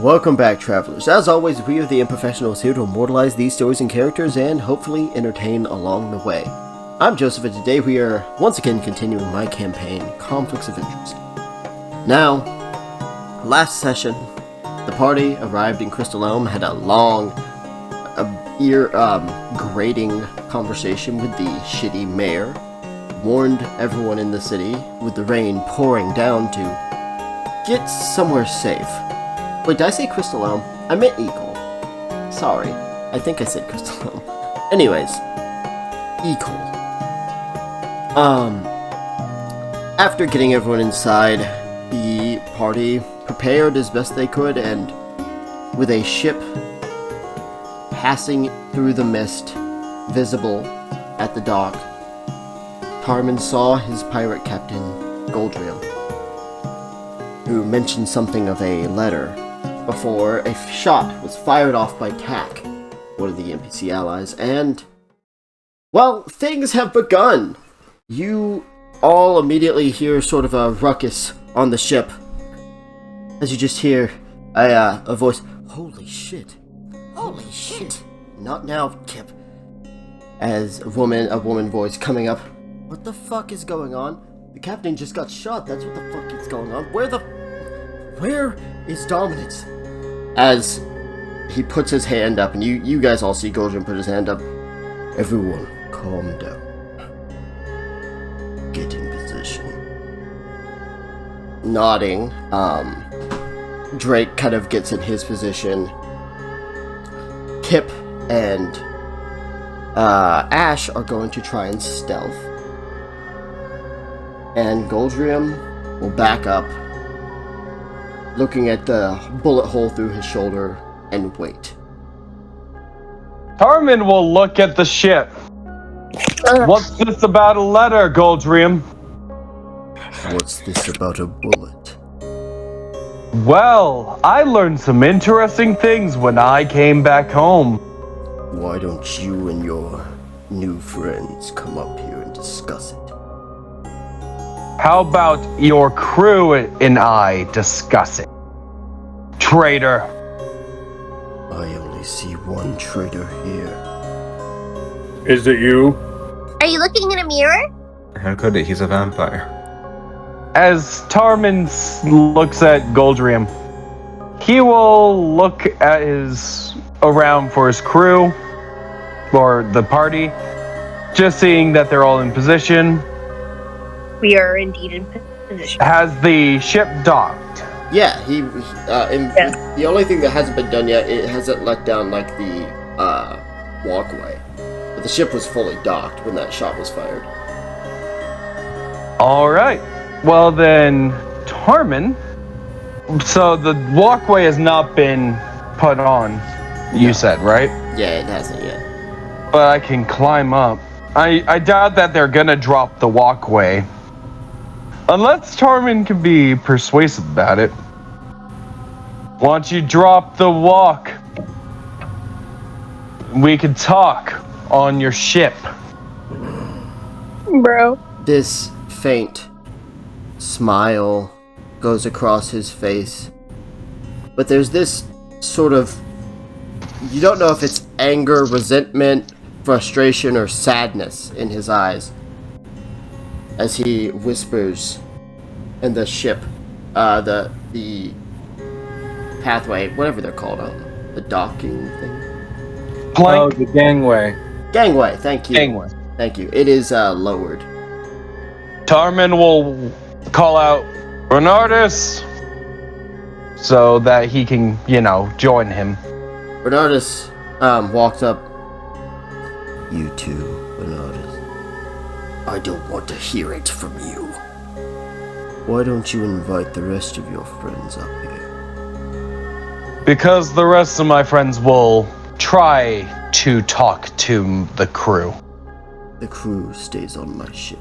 Welcome back, travelers. As always, we are the Improfessionals here to immortalize these stories and characters and hopefully entertain along the way. I'm Joseph, and today we are once again continuing my campaign, Conflicts of Interest. Now, last session, the party arrived in Crystal Elm, had a long, ear-grating conversation with the shitty mayor, warned everyone in the city, with the rain pouring down, to get somewhere safe. Wait, did I say Crystal Elm? I meant Ikol. Sorry, I think I said Crystal Elm. Anyways, Ikol. After getting everyone inside, the party prepared as best they could, and with a ship passing through the mist, visible at the dock, Taramin saw his pirate captain, Goldrium, who mentioned something of a letter before a shot was fired off by Tak, one of the NPC allies, and, well, things have begun. You all immediately hear sort of a ruckus on the ship, as you just hear a voice, "Holy shit. Holy shit. Not now, Kip." As a woman voice coming up, "What the fuck is going on? The captain just got shot, that's what the fuck is going on. Where is Dominance?" As he puts his hand up, and you guys all see Goldrium put his hand up. "Everyone, calm down. Get in position." Nodding, Drake kind of gets in his position. Kip and Ash are going to try and stealth. And Goldrium will back up, looking at the bullet hole through his shoulder, and wait. Taramin will look at the ship. "What's this about a letter, Goldrium?" "What's this about a bullet?" "Well, I learned some interesting things when I came back home." "Why don't you and your new friends come up here and discuss it?" "How about your crew and I discuss it, traitor?" "I only see one traitor here." "Is it you?" Are you looking in a mirror?" How could it? He's a vampire. As Taramin looks at Goldrium, he will look at around for his crew, or the party, just seeing that they're all in position. We are indeed in position. Has the ship docked? Yeah, the only thing that hasn't been done yet, it hasn't let down, like, the, walkway. But the ship was fully docked when that shot was fired. Alright. Well then, Taramin, so the walkway has not been put on, you said, right? Yeah, it hasn't yet. But I can climb up. I doubt that they're gonna drop the walkway. Unless Taramin can be persuasive about it. "Why don't you drop the walk? We could talk on your ship." Bro. This faint smile goes across his face, but there's this sort of, you don't know if it's anger, resentment, frustration, or sadness in his eyes as he whispers, and the ship, the pathway, whatever they're called, the docking thing. Plank. Oh, the gangway. Gangway, thank you. Gangway. Thank you. It is lowered. Taramin will call out Bernardus so that he can, join him. Bernardus walks up. "You too, Bernardus. I don't want to hear it from you. Why don't you invite the rest of your friends up here?" Because the rest of my friends will try to talk to the crew. "The crew stays on my ship.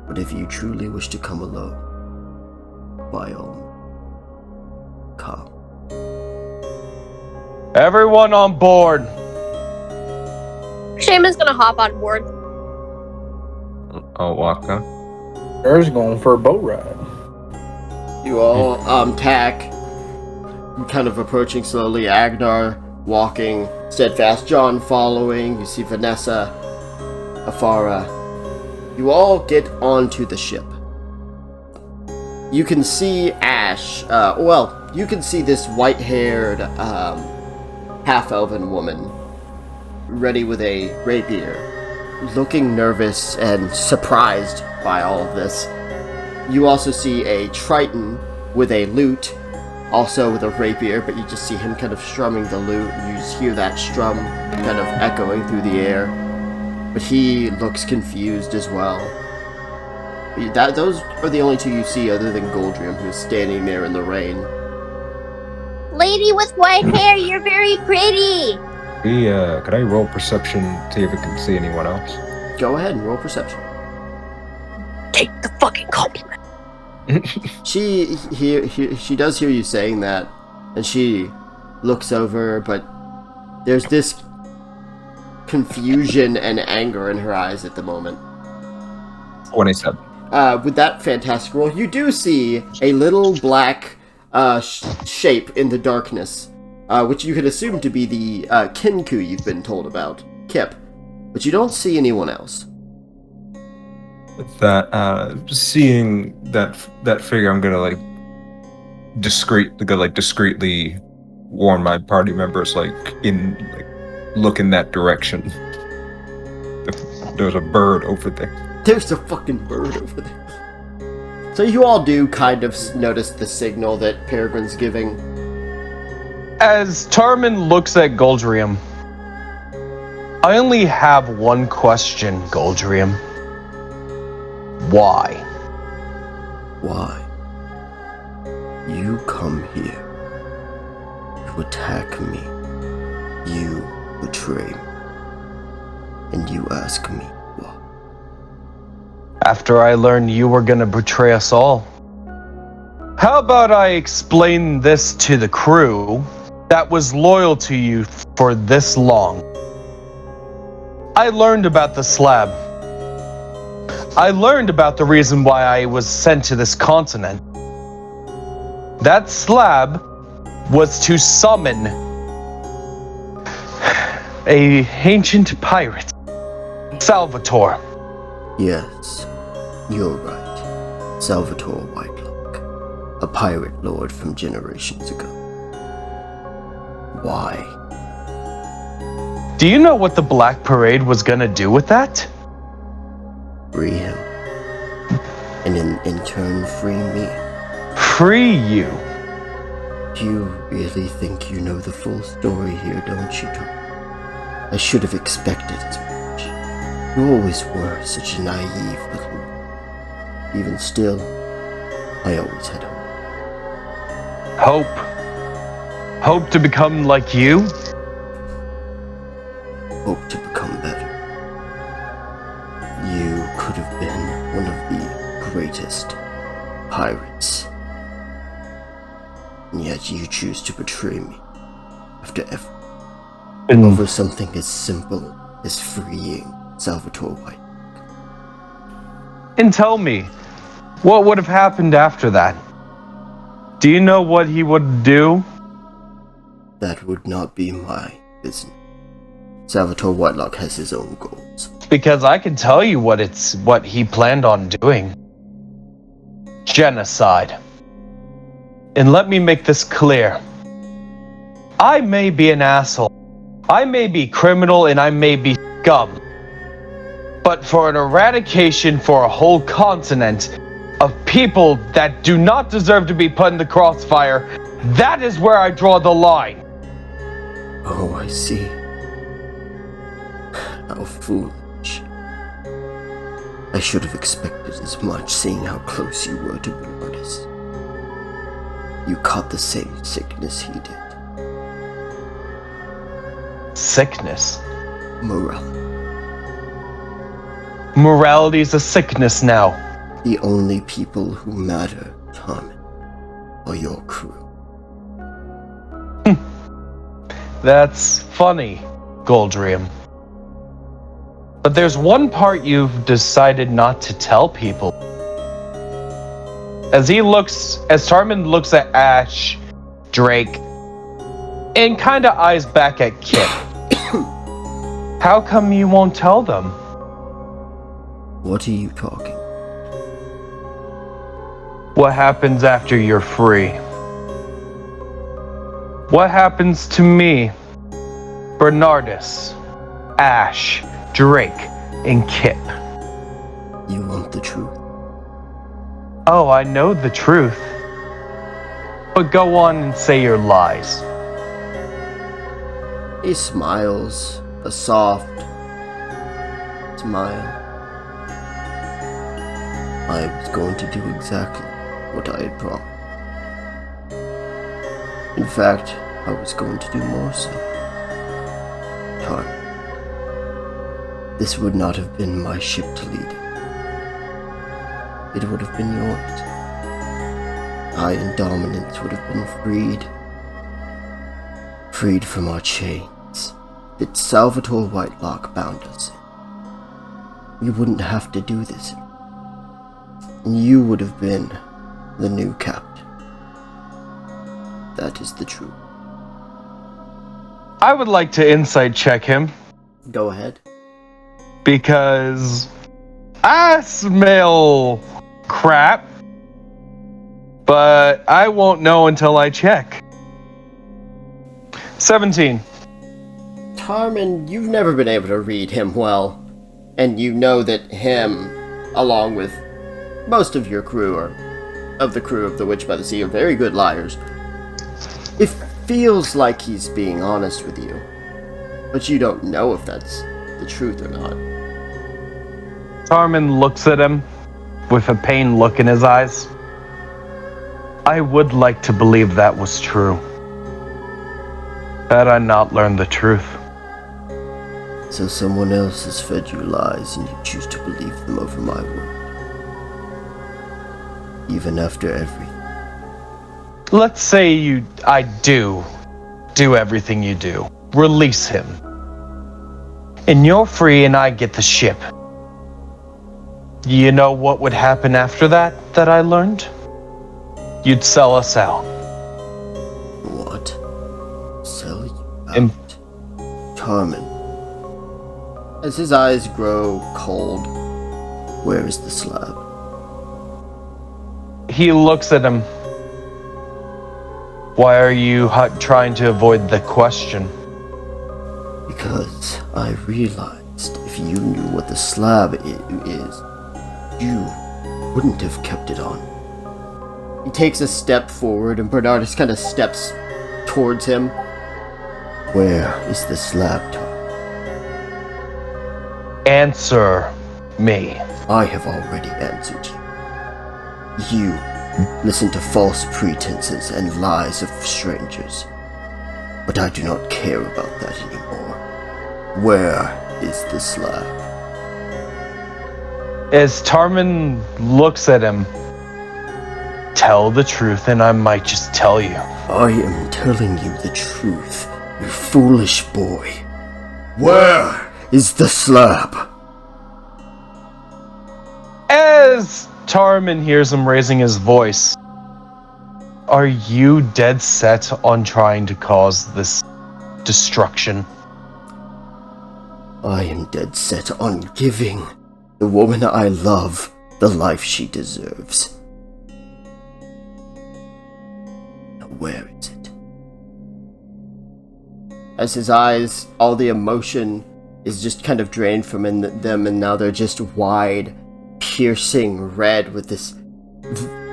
But if you truly wish to come alone, by all means, come." Everyone on board. Shaman's gonna hop on board. I'll walk up. There's going for a boat ride. You all, Tak, kind of approaching slowly. Agnar walking steadfast, John following. You see Vanessa, Afara. You all get onto the ship. You can see Ash. You can see this white-haired, half-elven woman, ready with a rapier, looking nervous and surprised by all of this. You also see a Triton with a lute, also with a rapier, but you just see him kind of strumming the lute, and you just hear that strum kind of echoing through the air. But he looks confused as well. Those are the only two you see other than Goldrium, who's standing there in the rain. Lady with white hair, you're very pretty! Could I roll perception, see if I can see anyone else? Go ahead and roll perception. Take the fucking compliment. She does hear you saying that, and she looks over, but there's this confusion and anger in her eyes at the moment. 27. With that fantastic roll, you do see a little black shape in the darkness, which you could assume to be the Kinku you've been told about, Kip, but you don't see anyone else. Seeing that figure, I'm gonna discreetly warn my party members, look in that direction. There's a bird over there. There's a fucking bird over there. So you all do kind of notice the signal that Peregrine's giving. As Taramin looks at Goldrium, I only have one question, Goldrium. Why? Why? You come here to attack me. You betray me. And you ask me why. After I learned you were gonna betray us all. How about I explain this to the crew that was loyal to you for this long? I learned about the slab. I learned about the reason why I was sent to this continent. That slab was to summon a ancient pirate, Salvatore. Yes, you're right. Salvatore Whitelock, a pirate lord from generations ago. Why? Do you know what the Black Parade was gonna do with that? Free him. And in turn, free me. Free you? You really think you know the full story here, don't you, Tom? I should have expected as much. You always were such a naive little one. Even still, I always had hope. Hope? Hope to become like you? Hope to become better. You could have been one of the greatest pirates. And yet you choose to betray me after everything. Over something as simple as freeing Salvatore White. And tell me, what would have happened after that? Do you know what he would do? That would not be my business. Salvatore Whitelock has his own goals. Because I can tell you what he planned on doing. Genocide. And let me make this clear. I may be an asshole. I may be criminal and I may be scum. But for an eradication for a whole continent of people that do not deserve to be put in the crossfire, that is where I draw the line. Oh, I see. How foolish. I should have expected as much, seeing how close you were to Bernardus. You caught the same sickness he did. Sickness? Morality. Morality is a sickness now. The only people who matter, Taramin, are your crew. That's funny, Goldrium. But there's one part you've decided not to tell people. As Taramin looks at Ash Drake, and kind of eyes back at Kip. How come you won't tell them? What are you talking? What happens after you're free? What happens to me, Bernardus, Ash, Drake, and Kip? You want the truth? Oh, I know the truth. But go on and say your lies. He smiles, a soft smile. I was going to do exactly what I had promised. In fact, I was going to do more so. Tarmin, this would not have been my ship to lead. It would have been yours. I and Dominance would have been freed from our chains that Salvatore Whitelock bound us in. We wouldn't have to do this. And you would have been the new captain. That is the truth. I would like to insight check him, Go ahead. because I smell crap, but I won't know until I check. 17. Tarmin, you've never been able to read him well, and you know that him, along with most of your crew, or of the crew of the Witch by the Sea, are very good liars. It feels like he's being honest with you, but you don't know if that's the truth or not. Taramin looks at him with a pained look in his eyes. I would like to believe that was true. Had I not learned the truth. So someone else has fed you lies and you choose to believe them over my word. Even after everything. Let's say I do everything you do. Release him. And you're free and I get the ship. You know what would happen after that I learned? You'd sell us out. What? Sell you out? Tarmin. As his eyes grow cold, where is the slab? He looks at him. Why are you trying to avoid the question? Because I realized if you knew what the slab is, you wouldn't have kept it on. He takes a step forward and Bernardus kind of steps towards him. Where is the slab, Tarmin? Answer me. I have already answered you. You listen to false pretenses and lies of strangers. But I do not care about that anymore. Where is the slab? As Taramin looks at him, tell the truth and I might just tell you. I am telling you the truth, you foolish boy. Where is the slab? As Taramin hears him raising his voice, are you dead set on trying to cause this destruction? I am dead set on giving the woman I love the life she deserves. Now where is it? As his eyes, all the emotion is just kind of drained from them, and now they're just wide, piercing red with this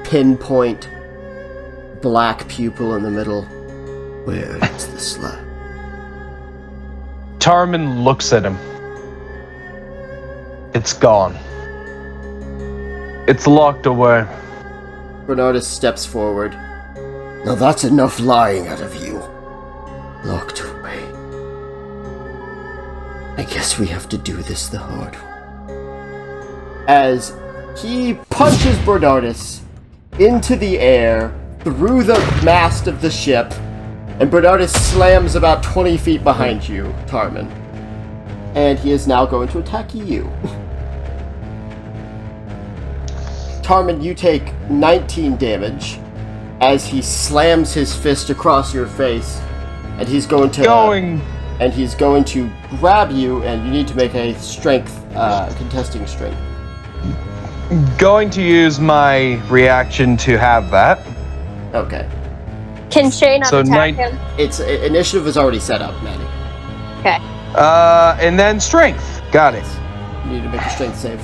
pinpoint black pupil in the middle. Where is the slab? Taramin looks at him. It's gone. It's locked away. Bernardus steps forward. Now that's enough lying out of you. Locked away. I guess we have to do this the hard way. As he punches Bernardus into the air, through the mast of the ship, and Bernardus slams about 20 feet behind you, Taramin. And he is now going to attack you. Taramin, you take 19 damage as he slams his fist across your face, and he's going to grab you, and you need to make a strength contesting strength. Going to use my reaction to have that. Okay. Can Shay not attack him? It's initiative is already set up, Maddie. Okay. And then strength. Got it. You need to make a strength save.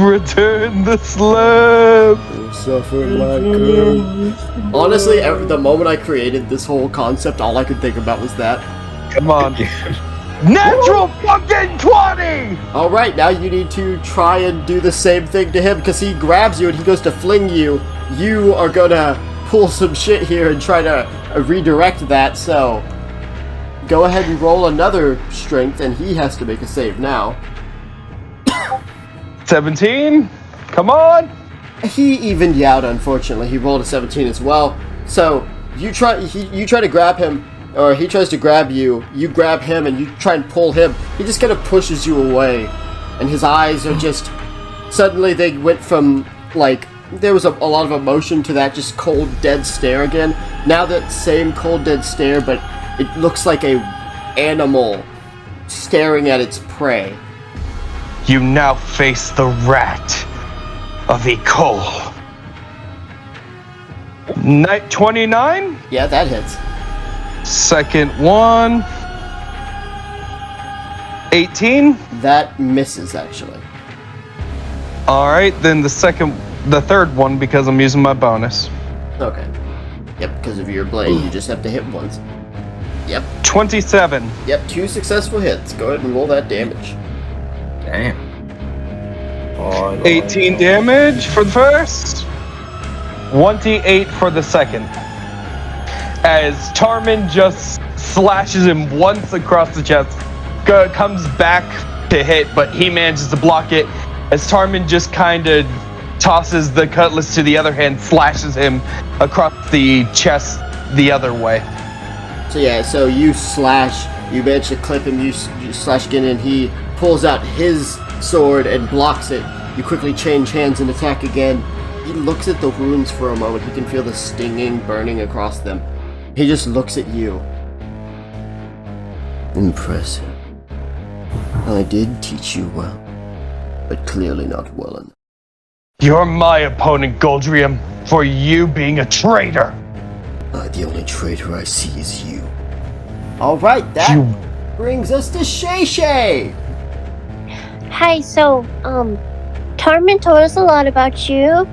Return the slab. Suffer my curse. Honestly, the moment I created this whole concept, all I could think about was that. Come on. Natural fucking 20! Alright, now you need to try and do the same thing to him, because he grabs you and he goes to fling you. You are gonna pull some shit here and try to redirect that, so go ahead and roll another strength, and he has to make a save now. 17? Come on! He evened you out, unfortunately. He rolled a 17 as well. So, you try to grab him, or he tries to grab you, you grab him, and you try and pull him. He just kind of pushes you away, and his eyes are just... Suddenly they went from, like, there was a lot of emotion to that just cold, dead stare again. Now that same cold, dead stare, but it looks like a animal staring at its prey. You now face the rat of Ikol. 29? Yeah, that hits. Second one. 18? That misses, actually. Alright, then the third one because I'm using my bonus. Okay. Yep, because of your blade, you just have to hit once. Yep. 27. Yep, 2 successful hits. Go ahead and roll that damage. Damn. 18 damage for the first. 28 for the second. As Taramin just slashes him once across the chest, comes back to hit, but he manages to block it. As Taramin just kind of tosses the cutlass to the other hand, slashes him across the chest the other way. So yeah, so you manage to clip him, you slash again, and he pulls out his sword and blocks it. You quickly change hands and attack again. He looks at the wounds for a moment. He can feel the stinging burning across them. He just looks at you. Impressive. I did teach you well, but clearly not well enough. You're my opponent, Goldrium, for you being a traitor. The only traitor I see is you. Alright, that brings us to Shay Shay! Hi, so, Taramin told us a lot about you.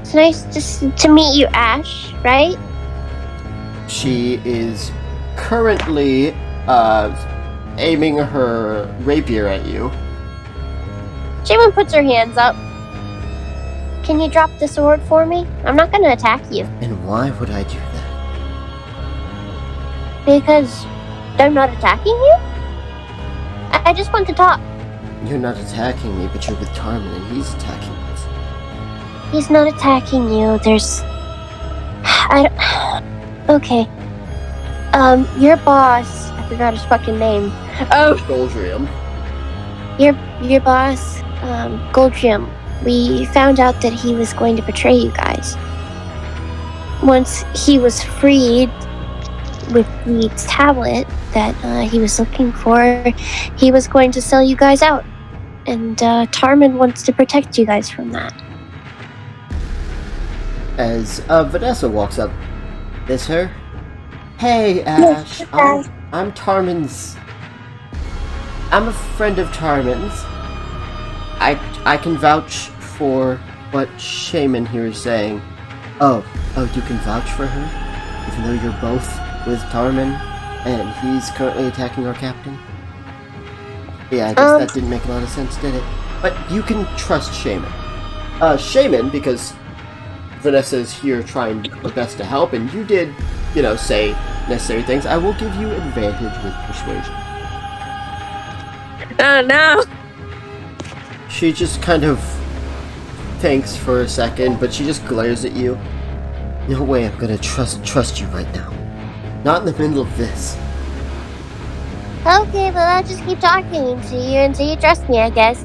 It's nice to meet you, Ash, right? She is currently, aiming her rapier at you. Shaman puts her hands up. Can you drop the sword for me? I'm not gonna attack you. And why would I do that? Because I'm not attacking you? I just want to talk. You're not attacking me, but you're with Taramin and he's attacking us. He's not attacking you. Okay. Your boss, I forgot his fucking name. Oh, Goldrium. your boss, Goldrium, we found out that he was going to betray you guys. Once he was freed with the tablet that he was looking for, he was going to sell you guys out. And Taramin wants to protect you guys from that. As Vanessa walks up, is her? Hey, Ash. Yes, I'm Taramin's. I'm a friend of Taramin's. I can vouch for what Shaman here is saying. Oh, you can vouch for her? Even though you're both with Taramin, and he's currently attacking our captain? Yeah, I guess that didn't make a lot of sense, did it? But you can trust Shaman. Shaman, because Vanessa is here trying her best to help, and you did, say necessary things, I will give you advantage with persuasion. Oh no! She just kind of thinks for a second, but she just glares at you. No way I'm gonna trust you right now. Not in the middle of this. Okay, well I'll just keep talking to you until you trust me, I guess.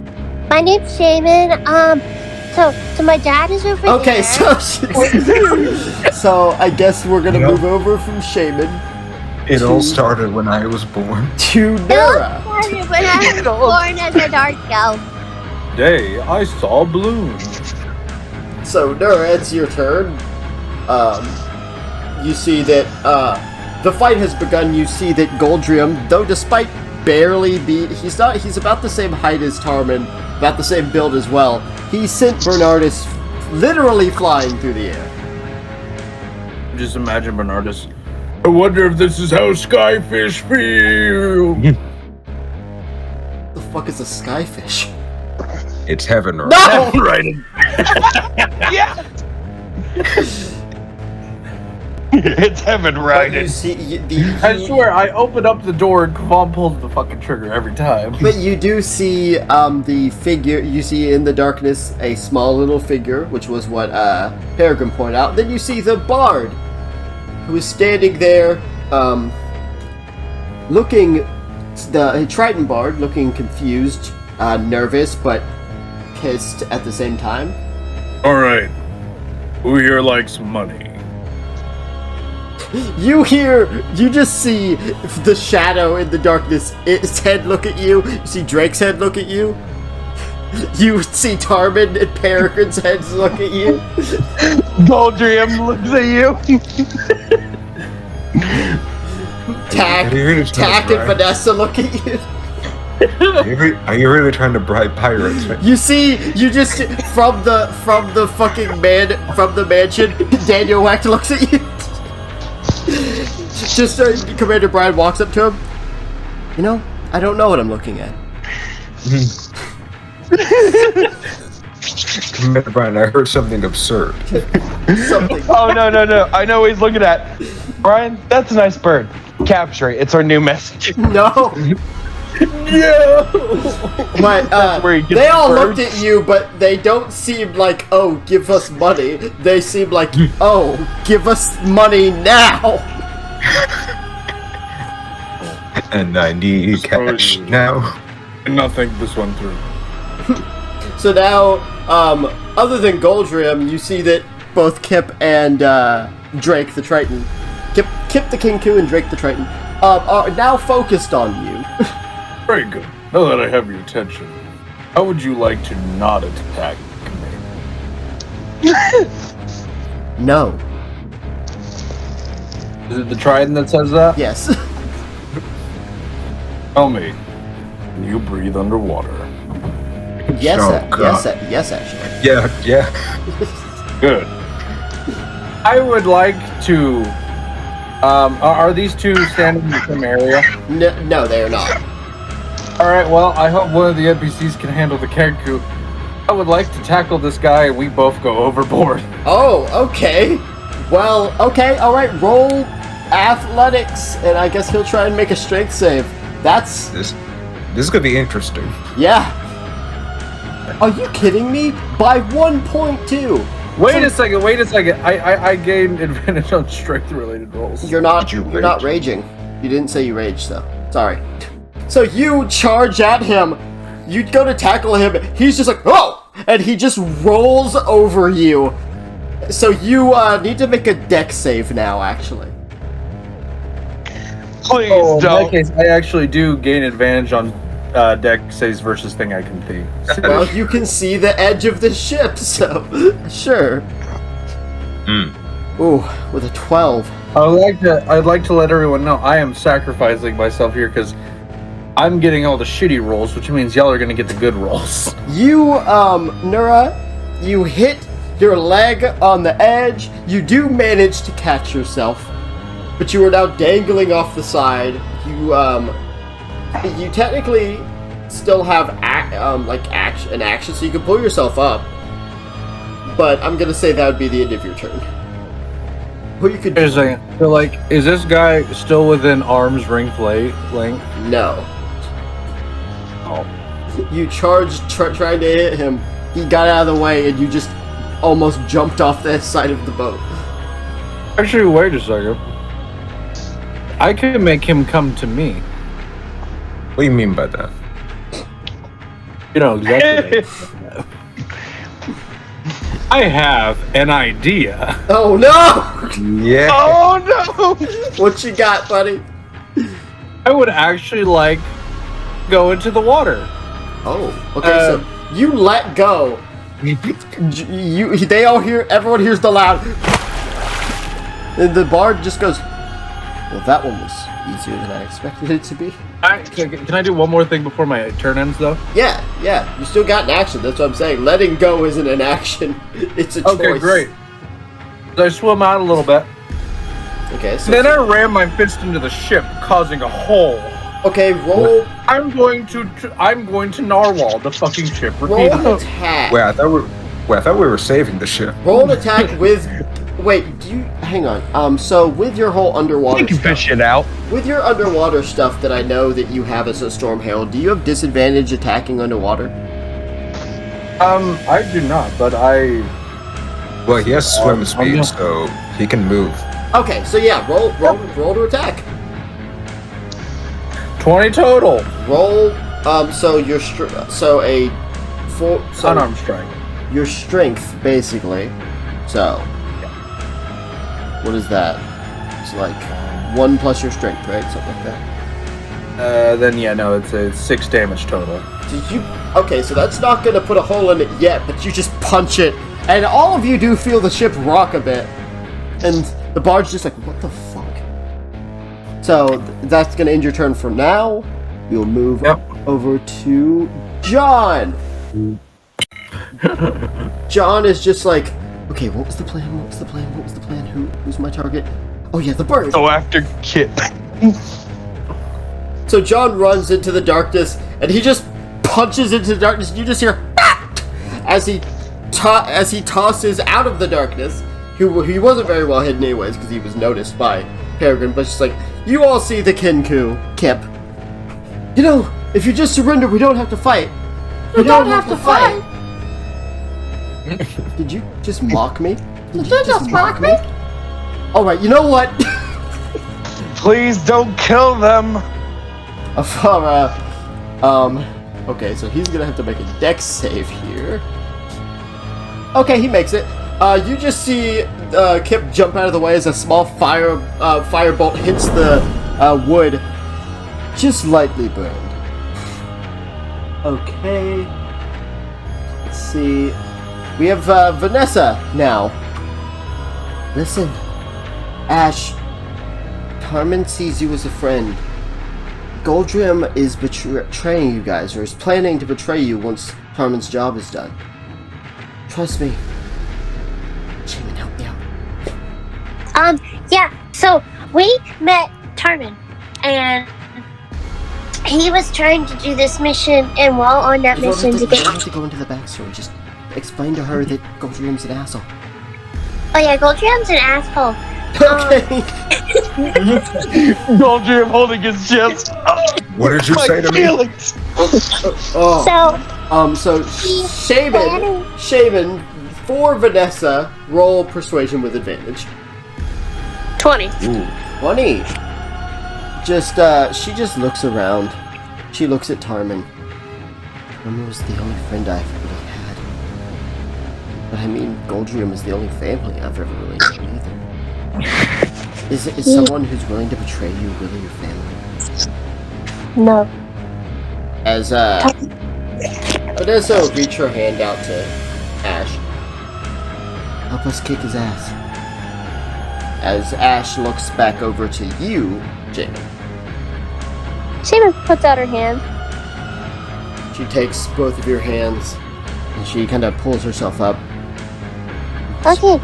My name's Shaman. So my dad is over Okay, there. so I guess we're gonna move over from Shaman It all started when I was born. to Nura. When I was born as a dark elf. Today, I saw balloons. So Nura, it's your turn. You see that the fight has begun. You see that Goldrium, though despite barely he's about the same height as Taramin, about the same build as well. He sent Bernardus literally flying through the air. Just imagine Bernardus. I wonder if this is how skyfish feel. The fuck is a skyfish? It's heaven, right? No! Right. Yeah. It's heaven, But right? you see, I swear, I open up the door and Kavam pulls the fucking trigger every time. But you do see the figure. You see in the darkness a small little figure, which was what Peregrine pointed out. Then you see the bard, who is standing there, looking. The Triton bard, looking confused, nervous, but pissed at the same time. All right, who here likes money? You just see the shadow in the darkness. Its head look at you. You see Drake's head look at you. You see Tarmin and Peregrine's heads look at you. Goldrium looks at you. Tack and Vanessa look at you. Are you really trying to bribe pirates? You just from the fucking from the mansion, Daniel Wacht looks at you. Just Commander Brian walks up to him. You know, I don't know what I'm looking at. Commander Brian, I heard something absurd. Something. Oh no! I know what he's looking at. Brian, that's a nice bird. Capture it. It's our new message. No. Yeah. But where he gets they all the looked birds. at you, but they don't seem like, oh, give us money. They seem like, oh, give us money now. And I need cash now. And not think this one through. So now, other than Goldrium, you see that both Kip and Drake the Triton, Kip the Kinku and Drake the Triton, are now focused on you. Very good. Now that I have your attention, how would you like to not attack me? No. Is it the Trident that says that? Yes. Tell me, can you breathe underwater? Yes. Oh, God. Yes. Actually. Yeah. Good. I would like to. Are these two standing in the same area? No, they are not. All right. Well, I hope one of the NPCs can handle the Kenku. I would like to tackle this guy, and we both go overboard. Oh, okay. Well, okay, all right. Roll athletics, and I guess he'll try and make a strength save. That's This is gonna be interesting. yeah. Are you kidding me? By 1.2. Wait a second. I gained advantage on strength-related rolls. You're not. Did you You're not rage? raging. You didn't say you raged, though. Sorry. So you charge at him. You go to tackle him. He's just like, oh, and he just rolls over you. So you need to make a dex save now, actually. Please Oh, in that don't. case, I actually do gain advantage on deck saves versus thing I can see. Well, you can see the edge of the ship, so sure. Ooh, with a 12. I'd like to let everyone know I am sacrificing myself here because I'm getting all the shitty rolls, which means y'all are gonna get the good rolls. You, Nura, you hit your leg on the edge. You do manage to catch yourself, but you are now dangling off the side. You technically still have an action, so you can pull yourself up. But I'm gonna say that would be the end of your turn. What you could Wait a second. So, like, is this guy still within arm's length? no. Oh. You charged trying to hit him. He got out of the way, and you just almost jumped off the side of the boat. Actually, wait a second. I can make him come to me. What do you mean by that? You know exactly. I have an idea. Oh no! Yeah. Oh no! What you got, buddy? I would actually like go into the water. Oh, okay. So you let go. They all hear. Everyone hears the loud. And the bard just goes. Well, that one was easier than I expected it to be. Can I do one more thing before my turn ends, though? Yeah. You still got an action. That's what I'm saying. Letting go isn't an action. It's a choice. Okay, great. I swim out a little bit. Okay, so... Then I ram my fist into the ship, causing a hole. Okay, roll... I'm going to narwhal the fucking ship. Roll an attack. Wait, I thought we were saving the ship. Roll an attack with... Wait, do you... Hang on. So with your whole underwater You can stuff... fish it out. With your underwater stuff that I know that you have as a Storm Herald, do you have disadvantage attacking underwater? I do not, but I... Well, he has swim speed, so he can move. Okay, so yeah, roll to attack. 20 total. Roll, so your Unarmed strike. your strength, basically. So, what is that? It's like 1 plus your strength, right? Something like that. Then yeah, no, it's 6 damage total. Did you? Okay, so that's not gonna put a hole in it yet, but you just punch it, and all of you do feel the ship rock a bit, and the bard's just like, what the fuck? So that's gonna end your turn for now. We'll move over to John. John is just like, okay, what was the plan? Who's my target? Oh yeah, the bird. Go after Kit. So John runs into the darkness, and he just punches into the darkness, and you just hear as he tosses out of the darkness. He wasn't very well hidden anyways, because he was noticed by Peregrine, but just like, you all see the Kinku, Kip. You know, if you just surrender, we don't have to fight. We don't have to fight. Did you just mock me? Did you just mock me? Alright, you know what? Please don't kill them. Okay, so he's gonna have to make a dex save here. Okay, he makes it. You just see Kip jump out of the way as a small firebolt hits the wood, just lightly burned. Okay. Let's see. We have Vanessa now. Listen, Ash. Taramin sees you as a friend. Goldrim is betraying you guys, or is planning to betray you once Taramin's job is done. Trust me. Shaman, help me out. Yeah, so we met Taramin, and he was trying to do this mission, and while on that mission You don't have to go into the backstory, just explain to her that Goldrim's an asshole. Oh yeah, Goldrim's an asshole. Okay. Goldrim holding his chest. What did you say to me? So Shaman, for Vanessa, roll persuasion with advantage. 20. Ooh. 20. She just looks around. She looks at Taramin. Taramin was the only friend I've really had. But I mean, Goldrim is the only family I've ever really known either. Is someone who's willing to betray you really your family? No. As Vanessa will reach her hand out to Ash. Help us kick his ass. As Ash looks back over to you, Jacob. Shaman puts out her hand. She takes both of your hands and she kind of pulls herself up. Okay,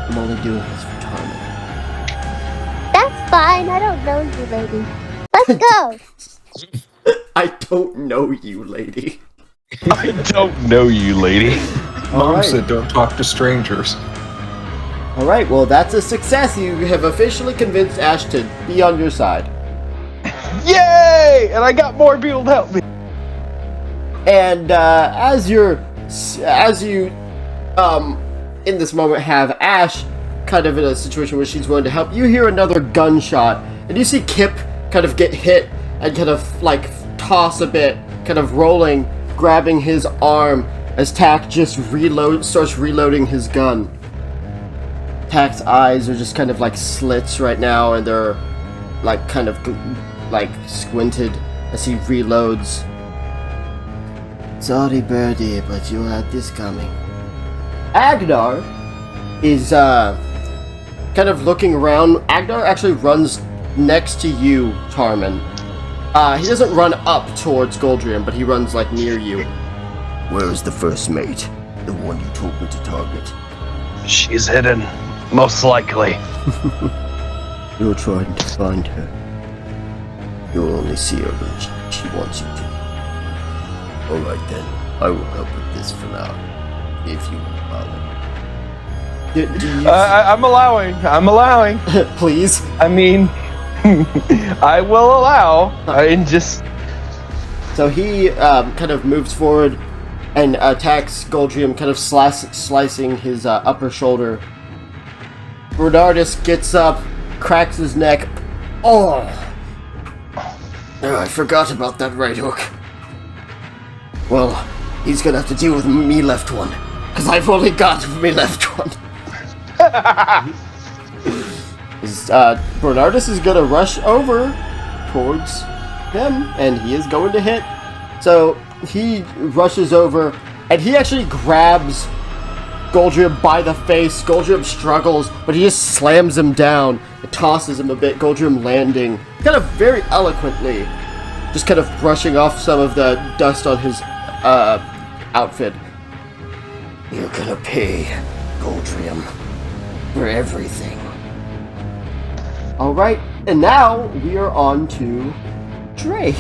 I'm only doing this for Taramin. that's fine. I don't know you, lady. Let's go. I don't know you, lady. I don't know you, lady. Mom Alright. said don't talk to strangers. Alright, well that's a success. You have officially convinced Ash to be on your side. Yay! And I got more people to help me. And as you in this moment have Ash kind of in a situation where she's willing to help, you hear another gunshot, and you see Kip kind of get hit and kind of like toss a bit, kind of rolling, grabbing his arm, as Tak just starts reloading his gun. Tak's eyes are just kind of like slits right now, and they're like kind of like squinted as he reloads. Sorry, birdie, but you had this coming. Agnar is kind of looking around. Agnar actually runs next to you, Tarmin. He doesn't run up towards Goldrium, but he runs like near you. Where is the first mate? The one you told me to target. She's hidden, most likely. You're trying to find her. You'll only see her when she wants you to. Alright then, I will help with this for now, if you won't bother. Do you I'm allowing. Please? I mean, I will allow. So he kind of moves forward and attacks Goldrium, kind of slicing his upper shoulder. Bernardus gets up, cracks his neck. Oh, I forgot about that right hook. Well, he's gonna have to deal with me left one, because I've only got me left one. Bernardus is gonna rush over towards him, and he is going to hit. So he rushes over, and he actually grabs Goldrium by the face. Goldrium struggles, but he just slams him down and tosses him a bit. Goldrium landing kind of very eloquently, just kind of brushing off some of the dust on his outfit. You're gonna pay, Goldrium, for everything. Alright, and now we are on to Drake.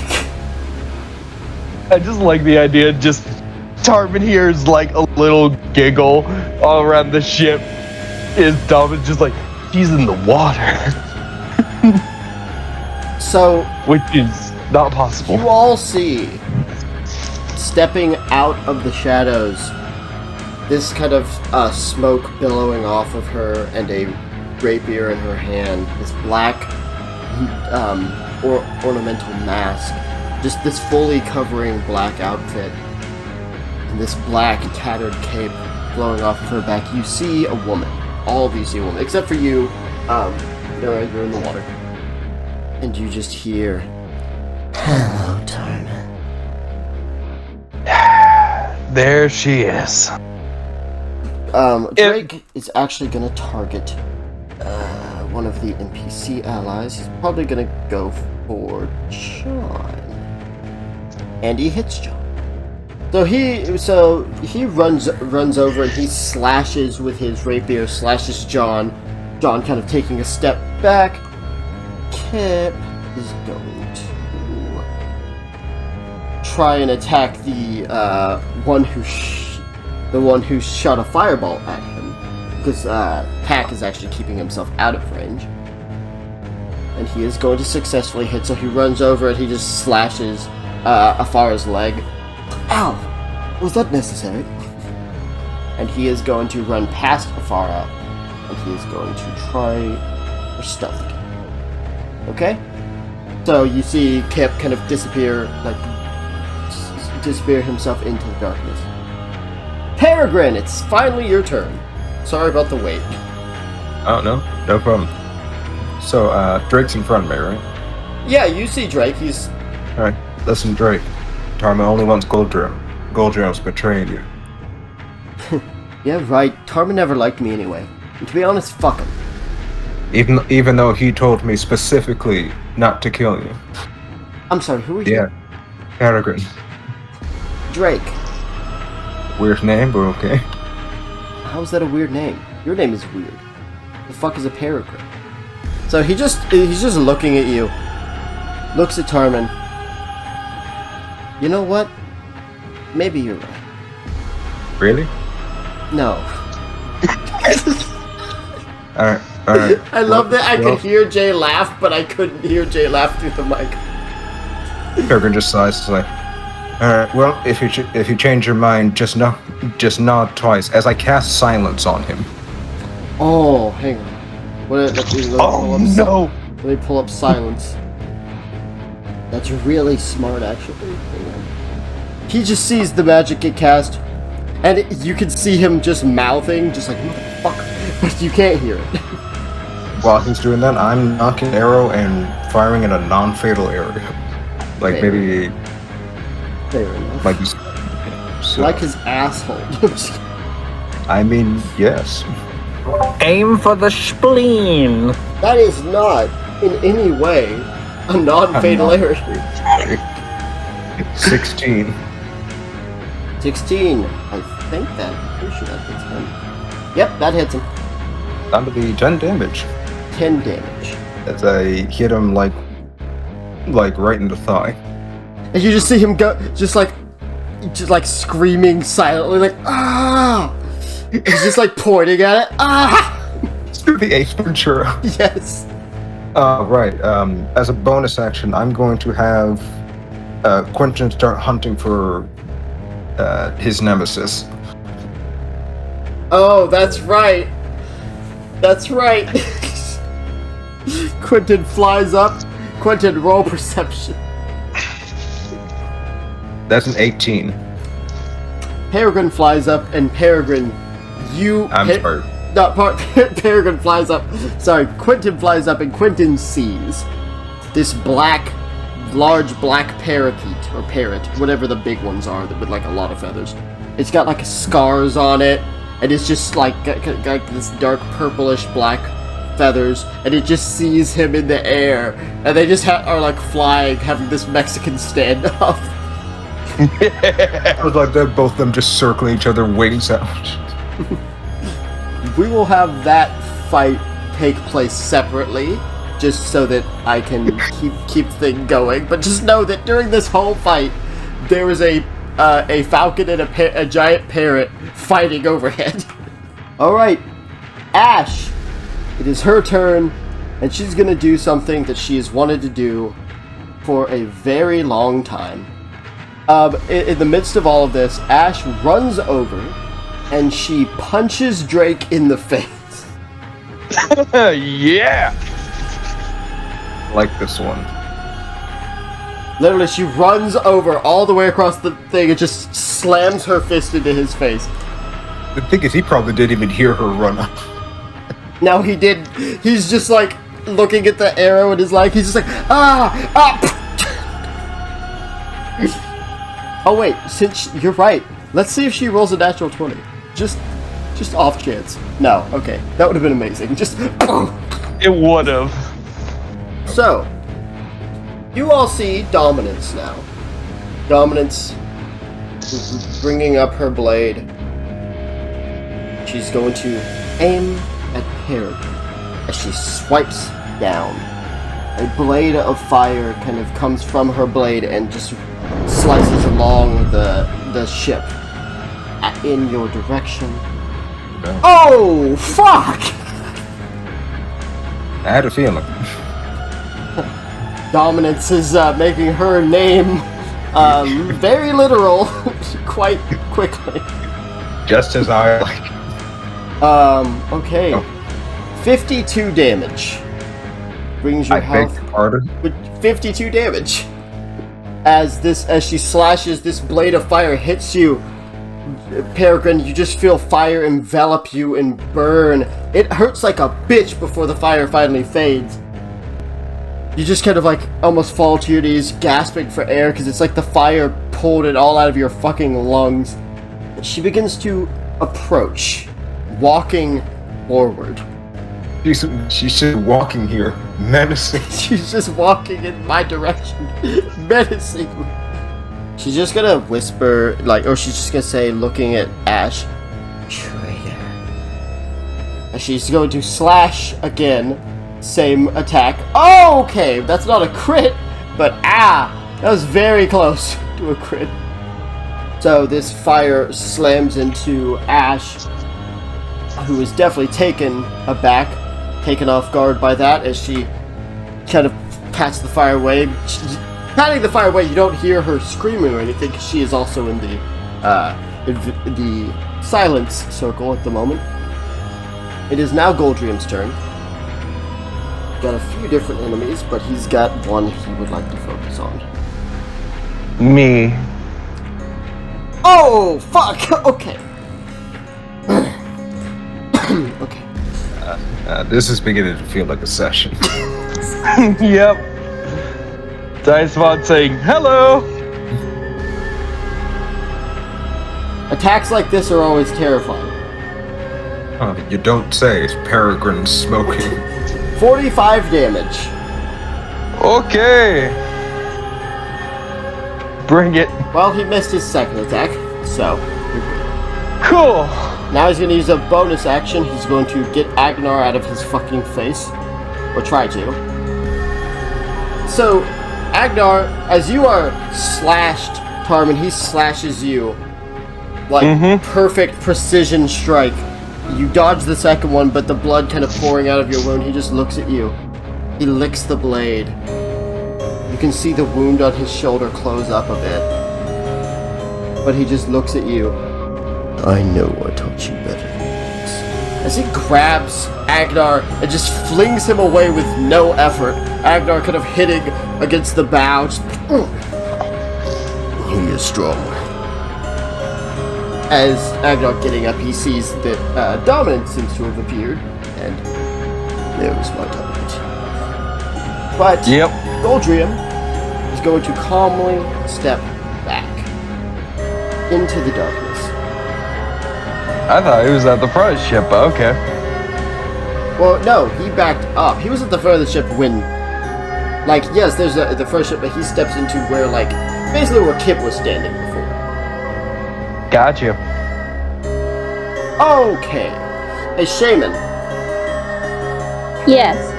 I just like the idea, just Tarmin hears like a little giggle all around the ship. His dog is just like, she's in the water. So, which is not possible. You all see, stepping out of the shadows, this kind of smoke billowing off of her and a rapier in her hand, this black ornamental mask, just this fully covering black outfit, and this black tattered cape blowing off of her back. You see a woman. All of you see a woman, except for you. You're in the water. And you just hear, "Hello, Taramin." There she is. Drake is actually gonna target one of the NPC allies. He's probably gonna go for John. And he hits John. So he runs over and he slashes with his rapier, slashes John. John kind of taking a step back. Kip is going to try and attack the one who shot a fireball at him, because Pack is actually keeping himself out of range, and he is going to successfully hit. So he runs over and he just slashes Afara's leg. Ow! Was that necessary? And he is going to run past Afara, and he is going to try for stealth again. Okay? So you see Kip kind of disappear himself into the darkness. Peregrine, it's finally your turn. Sorry about the wait. Oh, no problem. So, Drake's in front of me, right? Yeah, you see Drake. He's... Alright, listen, Drake. Tarmin only wants Goldrium. Goldrium's betraying you. Yeah, right. Tarmin never liked me anyway. And to be honest, fuck him. Even though he told me specifically not to kill you. I'm sorry, who are you? Yeah, Peregrine. Drake. Weird name, but okay. How's that a weird name? Your name is weird. The fuck is a Peregrine? So he's just looking at you. Looks at Tarmin. You know what? Maybe you're right. Really? No. Alright. I love that I could hear Jay laugh, but I couldn't hear Jay laugh through the mic. Peregrine just sighs, like, alright, well, if you change your mind, just nod twice as I cast silence on him. Oh, hang on. Let me pull up silence. That's really smart, actually. Hang on. He just sees the magic get cast, And you can see him just mouthing, just like, motherfucker, but you can't hear it. While he's doing that, I'm knocking an arrow and firing in a non-fatal area. Like Fair. maybe, Fair enough. like you. So, Like his asshole. I mean, yes. Aim for the spleen. That is not, in any way, a non-fatal I'm not- area. 16. 16. I think that. Pretty sure that hits him. Yep, that hits him. Down to the 10 damage. 10 damage. As I hit him like right in the thigh. And you just see him go, just like screaming silently, like, ah! He's just like pointing at it, ah! Let's do the Ace Ventura. Yes. Right. As a bonus action, I'm going to have Quentin start hunting for his nemesis. Oh, that's right. That's right. Quentin flies up. Quentin, roll perception. That's an 18. Peregrine flies up, and Peregrine, I'm sorry. Peregrine flies up. Sorry, Quentin flies up, and Quentin sees this large black parakeet, or parrot, whatever the big ones are, with like a lot of feathers. It's got like scars on it, and it's just like got this dark purplish black feathers, and it just sees him in the air, and they just are like flying, having this Mexican standoff. I was like, they're both of them just circling each other, wings out. We will have that fight take place separately, just so that I can keep thing going. But just know that during this whole fight, there is a falcon and a giant parrot fighting overhead. All right, Ash. It is her turn, and she's gonna do something that she has wanted to do for a very long time. In the midst of all of this, Ash runs over, and she punches Drake in the face. Yeah! Like this one. Literally, she runs over all the way across the thing and just slams her fist into his face. The thing is, he probably didn't even hear her run up. Now he did. He's just like looking at the arrow and he's just like, ah! Oh wait, since you're right, let's see if she rolls a natural 20. Just off chance. No, okay, that would have been amazing. Just It would've. So, you all see Dominance now. Dominance bringing up her blade. She's going to aim at Peregrine as she swipes down. A blade of fire kind of comes from her blade and just slices along the ship in your direction. No. Oh, fuck! I had a feeling. Dominance is making her name very literal quite quickly. Just as I like. Okay. Oh. 52 damage. Brings your I beg health your pardon. with 52 damage. As she slashes, this blade of fire hits you, Peregrine, you just feel fire envelop you and burn. It hurts like a bitch before the fire finally fades. You just kind of like almost fall to your knees, gasping for air, because it's like the fire pulled it all out of your fucking lungs. She begins to approach, walking forward. She's just walking here, menacing. She's just walking in my direction, menacing. She's just gonna whisper, or she's just gonna say, looking at Ash, traitor. And she's going to slash again, same attack. Oh, okay, that's not a crit, but that was very close to a crit. So this fire slams into Ash, who is definitely taken aback, taken off guard by that as she kind of pats the fire away. Patting the fire away, you don't hear her screaming or anything, because she is also in the silence circle at the moment. It is now Goldrium's turn. Got a few different enemies, but he's got one he would like to focus on. Me. Oh, fuck! Okay. This is beginning to feel like a session. Yep. Dicebot saying, hello! Attacks like this are always terrifying. You don't say. Peregrine smoking. 45 damage. Okay. Bring it. Well, he missed his second attack, so... Cool. Now he's going to use a bonus action. He's going to get Agnar out of his fucking face. Or try to. So, Agnar, as you are slashed, Taramin, he slashes you. Like, perfect precision strike. You dodge the second one, but the blood kind of pouring out of your wound. He just looks at you. He licks the blade. You can see the wound on his shoulder close up a bit. But he just looks at you. I know I taught you better than this. As he grabs Agnar and just flings him away with no effort. Agnar kind of hitting against the bow. Just, he is strong. As Agnar getting up, he sees that Dominant seems to have appeared. And there's my Dominant. But Goldrium is going to calmly step back into the darkness. I thought he was at the front of the ship, but okay. Well, no, he backed up. He was at the front of the ship when, like, yes, there's the first ship, but he steps into where, like, basically where Kip was standing before. Gotcha. Okay. Hey, Shaman. Yes.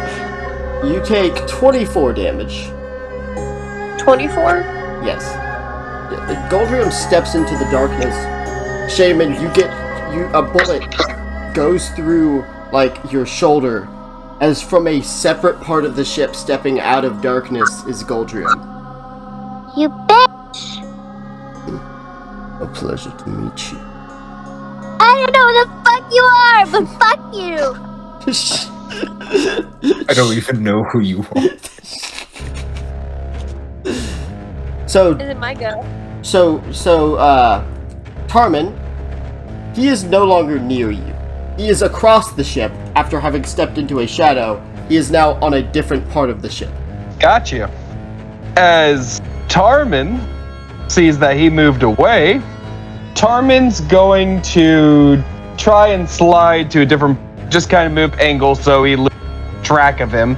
You take 24 damage. 24? Yes. Goldrium steps into the darkness. Shaman, a bullet goes through, like, your shoulder, as from a separate part of the ship stepping out of darkness is Goldrium. You bitch! A pleasure to meet you. I don't know who the fuck you are, but fuck you! I don't even know who you are. So, Is it my go? Taramin, he is no longer near you. He is across the ship after having stepped into a shadow. He is now on a different part of the ship. Gotcha. As Taramin sees that he moved away, Tarmin's going to try and slide to a different, just kind of move angle so he loses track of him.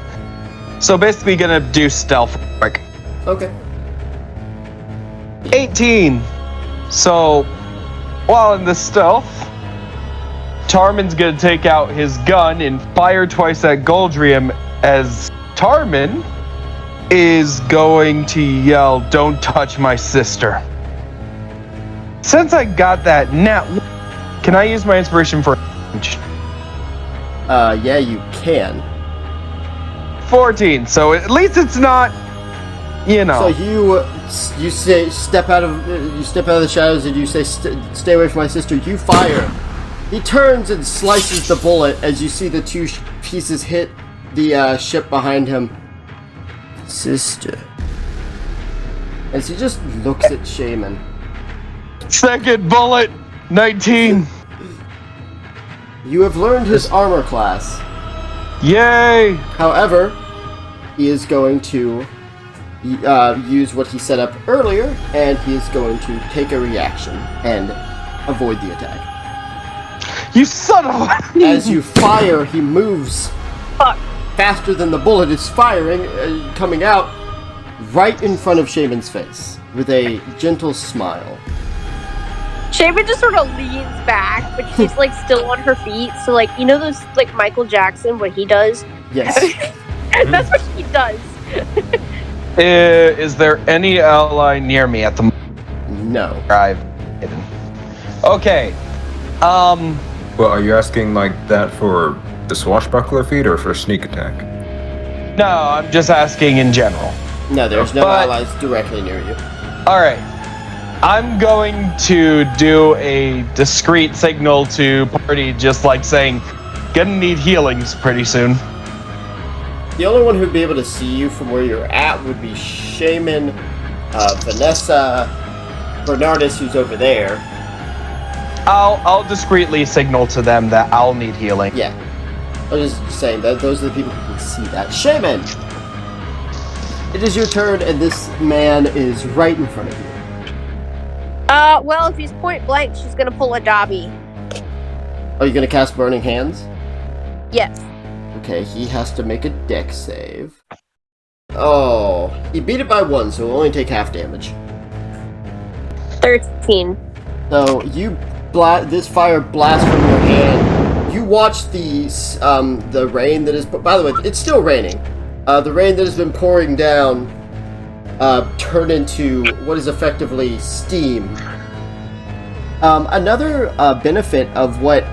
So basically gonna do stealth quick. Okay. 18. So, while in the stealth, Tarmin's gonna take out his gun and fire twice at Goldrium as Taramin is going to yell, "Don't touch my sister." Since I got that now, can I use my inspiration for Yeah, you can. 14, so at least it's not, you know. So you say step out of the shadows and you say stay away from my sister. You fire. He turns and slices the bullet as you see the two pieces hit the ship behind him. Sister. As he just looks at Shaman. Second bullet, 19. You have learned his armor class. Yay! However, he is going to use what he set up earlier, and he is going to take a reaction and avoid the attack. You son of a... As you fire, he moves faster than the bullet is firing, coming out right in front of Shaman's face with a gentle smile. Shaman just sort of leans back, but she's like still on her feet. So like, you know those like Michael Jackson, what he does? Yes. That's what he does. Is there any ally near me at the moment? No. I've hidden. Okay. Well, are you asking like that for the swashbuckler feat or for sneak attack? No, I'm just asking in general. No, there's no allies directly near you. Alright. I'm going to do a discreet signal to party, just like saying, gonna need healings pretty soon. The only one who'd be able to see you from where you're at would be Shaman, Vanessa, Bernardus, who's over there. I'll discreetly signal to them that I'll need healing. Yeah. I was just saying that those are the people who can see that. Shaman! It is your turn, and this man is right in front of you. Well, if he's point blank, she's gonna pull a Dobby. Are you gonna cast Burning Hands? Yes. Okay, he has to make a dex save. Oh, he beat it by 1, so he'll only take half damage. 13. So this fire blasts from your hand. You watch the rain that is. By the way, it's still raining. The rain that has been pouring down turn into what is effectively steam. Another benefit of what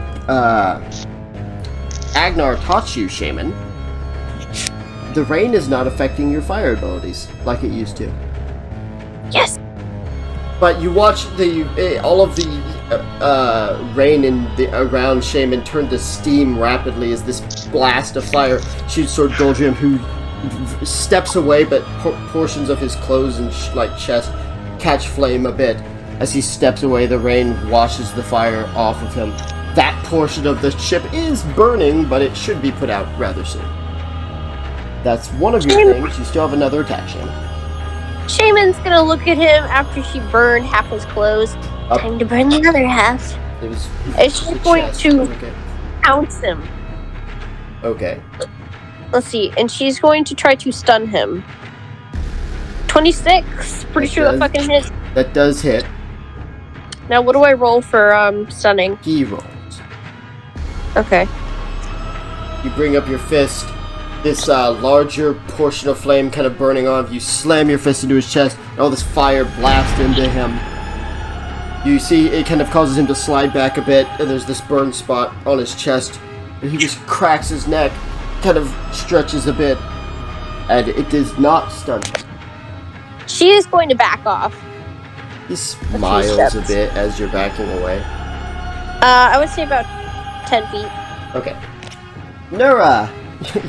Agnar taught you, Shaman. The rain is not affecting your fire abilities like it used to. Yes. But you watch all of the rain around Shaman turn to steam rapidly as this blast of fire shoots toward Goldrium, who steps away, but portions of his clothes and chest catch flame a bit. As he steps away, the rain washes the fire off of him. That portion of the ship is burning, but it should be put out rather soon. That's one of your things. You still have another attack, Shaman. Shaman's gonna look at him after she burned half his clothes. Time to burn the other half. And she's going to pounce him. Okay. Let's see, and she's going to try to stun him. 26. Pretty sure that fucking hits. That does hit. Now, what do I roll for stunning? He rolls. Okay. You bring up your fist. This larger portion of flame kind of burning off. You slam your fist into his chest, and all this fire blasts into him. You see it kind of causes him to slide back a bit, and there's this burn spot on his chest. And he just cracks his neck, kind of stretches a bit, and it does not stun him. She is going to back off. He smiles a bit as you're backing away. I would say about 10 feet. Okay. Nura,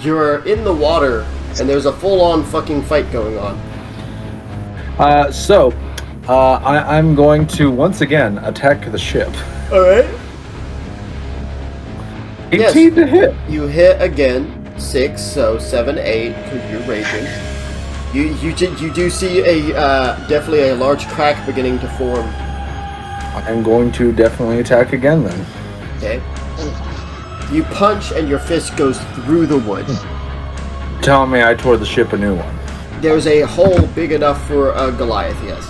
you're in the water, and there's a full-on fucking fight going on. I'm going to once again attack the ship. Alright. 18 to hit. You hit again. 6, so 7, 8, because you're raging. You do see definitely a large crack beginning to form. I'm going to definitely attack again then. Okay. You punch and your fist goes through the wood. Tell me I tore the ship a new one. There's a hole big enough for a Goliath, yes.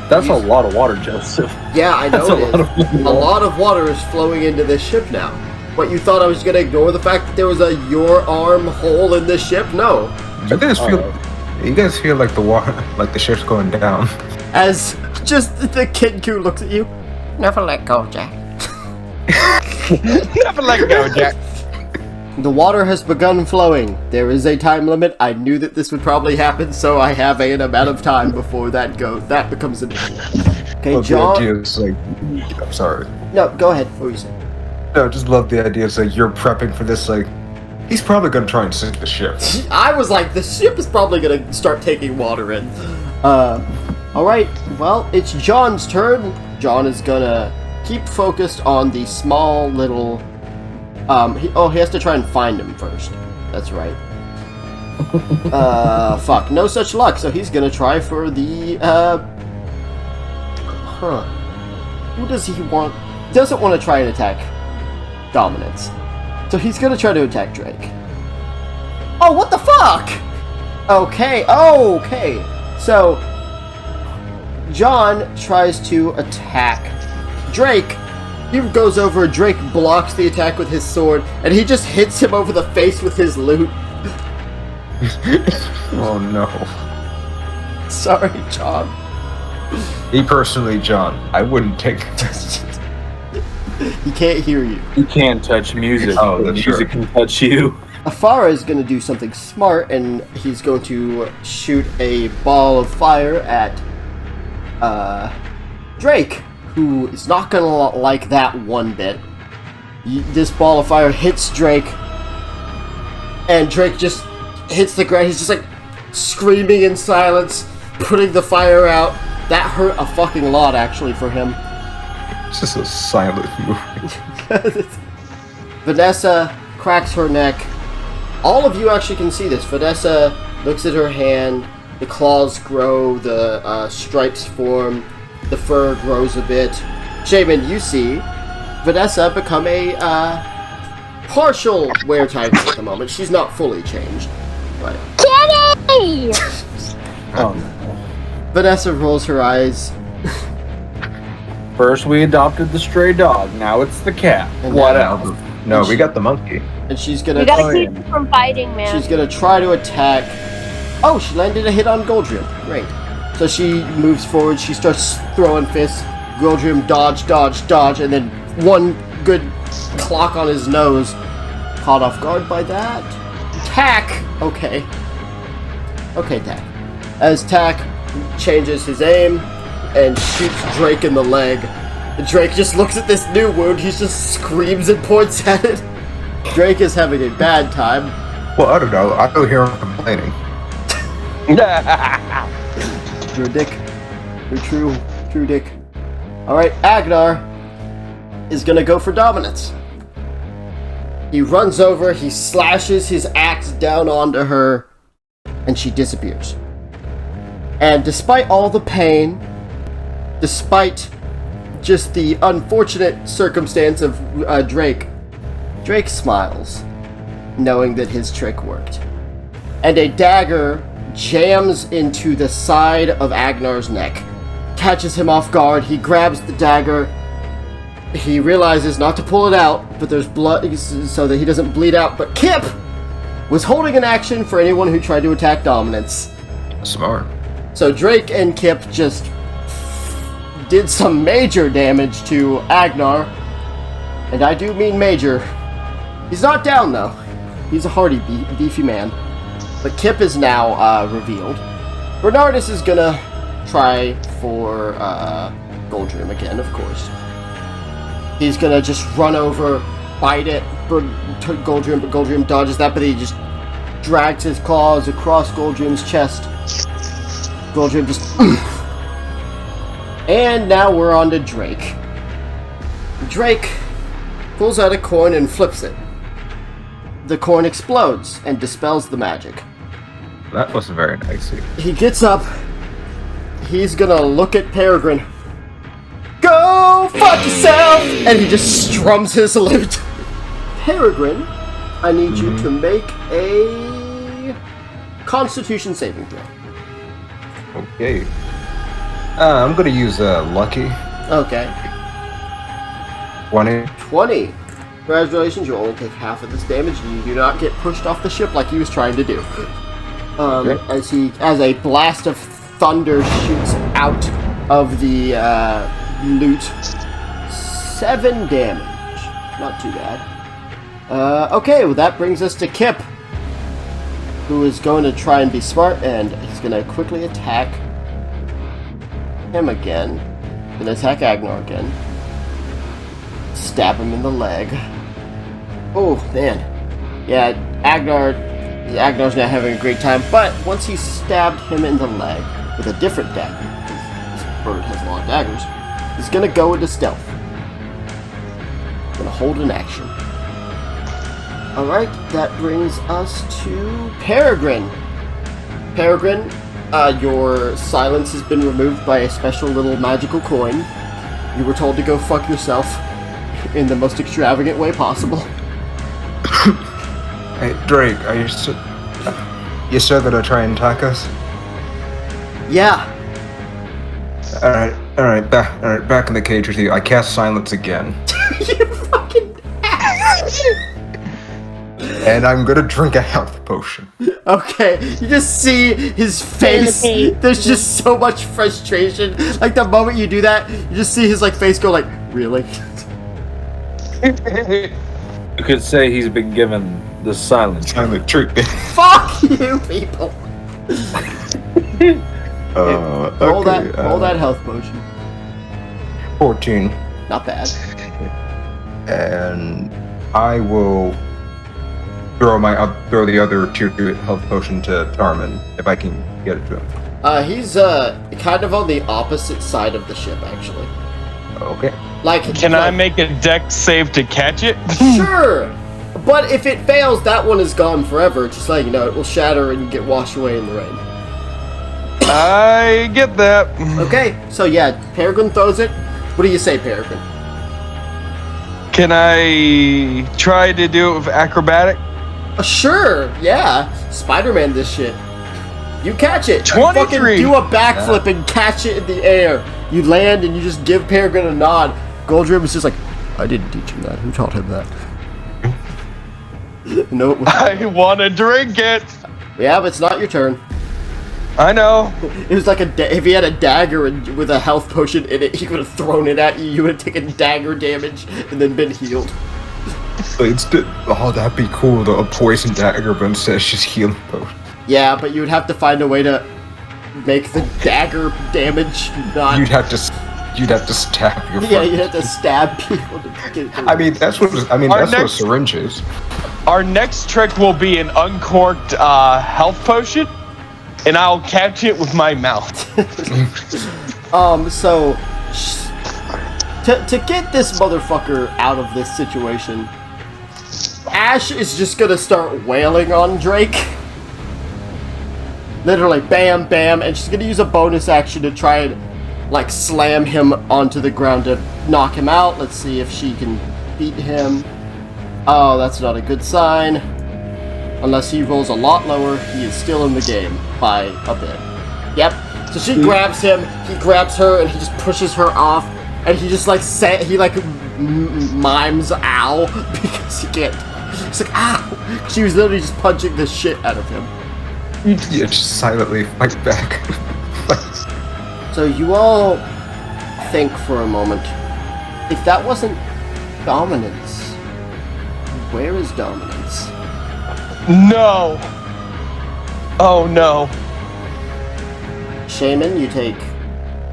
That's a lot of water, Joseph. Yeah, I know it is. A lot of water is flowing into this ship now. What, you thought I was going to ignore the fact that there was a your arm hole in this ship? No. You guys feel like the water, like the ship's going down. As just the kid who looks at you. Never let go, Jack. Never let go, Jack. The water has begun flowing. There is a time limit. I knew that this would probably happen, so I have an amount of time before that becomes an issue. Okay, John. The idea is like, I'm sorry. No, go ahead. What were you saying? No, I just love the idea. It's like you're prepping for this. Like, he's probably gonna try and sink the ship. I was like, the ship is probably gonna start taking water in. Alright, well, it's John's turn. John is gonna keep focused on the small little... he has to try and find him first. That's right. Fuck, no such luck, so he's gonna try for the, Who does he want? He doesn't want to try and attack Dominance. So he's gonna try to attack Drake. Oh, what the fuck? Okay, so John tries to attack Drake. He goes over, Drake blocks the attack with his sword, and he just hits him over the face with his lute. Oh no. Sorry, John. Me personally, John, I wouldn't take... He can't hear you. You can't touch music. Oh, but that's music true. can touch you. Afara is going to do something smart, and he's going to shoot a ball of fire at Drake, who is not going to like that one bit. This ball of fire hits Drake, and Drake just hits the ground. He's just like screaming in silence, putting the fire out. That hurt a fucking lot, actually, for him. It's just a silent movie. Vanessa, cracks her neck. All of you actually can see this. Vanessa looks at her hand. The claws grow, the stripes form, the fur grows a bit. Shaman, you see Vanessa become a partial were-tiger at the moment. She's not fully changed, but... Kitty! Oh, no. Vanessa rolls her eyes. First we adopted the stray dog, now it's the cat. And What now- else? No, we got the monkey. And she's gonna... You gotta keep him from fighting, man. She's gonna try to attack. Oh, she landed a hit on Goldrium. Great. So she moves forward. She starts throwing fists. Goldrium dodge, dodge, dodge, and then one good clock on his nose. Caught off guard by that. Tack. Okay. Okay, Tack. As Tack changes his aim and shoots Drake in the leg. Drake just looks at this new wound. He just screams and points at it. Drake is having a bad time. Well, I don't know. I don't hear him complaining. You're a dick. You're true dick. Alright, Agnar is gonna go for dominance. He runs over, he slashes his axe down onto her, and she disappears. And despite all the pain, despite just the unfortunate circumstance of Drake smiles, knowing that his trick worked. And a dagger jams into the side of Agnar's neck, catches him off guard. He grabs the dagger. He realizes not to pull it out, but there's blood so that he doesn't bleed out. But Kip was holding an action for anyone who tried to attack dominance. Smart. So Drake and Kip just did some major damage to Agnar, and I do mean major. He's not down though. He's a hardy, beefy man. But Kip is now revealed. Bernardus is gonna try for Goldrium again, of course. He's gonna just run over, bite it, Goldrium, but Goldrium dodges that, but he just drags his claws across Goldrium's chest. Goldrium just... And now we're on to Drake. Drake pulls out a coin and flips it. The coin explodes and dispels the magic. That wasn't very nice. He gets up. He's gonna look at Peregrine. Go fuck yourself! And he just strums his lute. Peregrine, I need you to make a Constitution saving throw. Okay. I'm gonna use lucky. Okay. 20. 20. Congratulations, you only take half of this damage and you do not get pushed off the ship like he was trying to do. Okay. As a blast of thunder shoots out of the lute. 7 damage. Not too bad. Okay, well that brings us to Kip, who is going to try and be smart, and he's going to quickly attack him again. Gonna attack Agnar again. Stab him in the leg. Oh, man. Yeah, Agnar's not having a great time, but once he stabbed him in the leg with a different dagger, this bird has a lot of daggers, he's gonna go into stealth. Gonna hold an action. Alright, that brings us to Peregrine. Peregrine, your silence has been removed by a special little magical coin. You were told to go fuck yourself in the most extravagant way possible. Hey, Drake, are you still gonna try and attack us? Yeah. Alright, back in the cage with you. I cast silence again. You fucking ass! And I'm gonna drink a health potion. Okay, you just see his face. There's just so much frustration. Like the moment you do that, you just see his face go like, really? You could say he's been given the silence. Silent treatment. Fuck you, people. Roll that health potion. 14. Not bad. And I will throw the other tier 2 health potion to Taramin if I can get it to him. He's kind of on the opposite side of the ship, actually. Okay. Can I make a dex save to catch it? Sure, But if it fails, that one is gone forever. Just like, it will shatter and you get washed away in the rain. I get that. Okay, so yeah, Peregrine throws it. What do you say, Peregrine? Can I try to do it with acrobatic? Sure, yeah. Spider-Man this shit. You catch it. 23. You fucking do a backflip and catch it in the air. You land and you just give Peregrine a nod. Goldrim is just like, I didn't teach him that. Who taught him that? No. I want to drink it. Yeah, but it's not your turn. I know. It was like if he had a dagger with a health potion in it, he would have thrown it at you. You would have taken dagger damage and then been healed. That'd be cool though. A poison dagger, but instead it's just healing potion. Yeah, but you would have to find a way to make the dagger damage not. You'd have to stab your. Yeah, you'd have to stab people to get. I mean, that's what a syringe is. Our next trick will be an uncorked health potion, and I'll catch it with my mouth. So to get this motherfucker out of this situation, Ash is just gonna start wailing on Drake. Literally, bam, bam, and she's gonna use a bonus action to try and, like, slam him onto the ground to knock him out. Let's see if she can beat him. Oh, that's not a good sign. Unless he rolls a lot lower, he is still in the game by a bit. Yep. So she grabs him, he grabs her, and he just pushes her off, and he just, like, mimes ow, because he can't. He's like, ow! She was literally just punching the shit out of him. Yeah, just silently fight back. So you all think for a moment, if that wasn't dominance, where is dominance? No. Oh no. Shaman, you take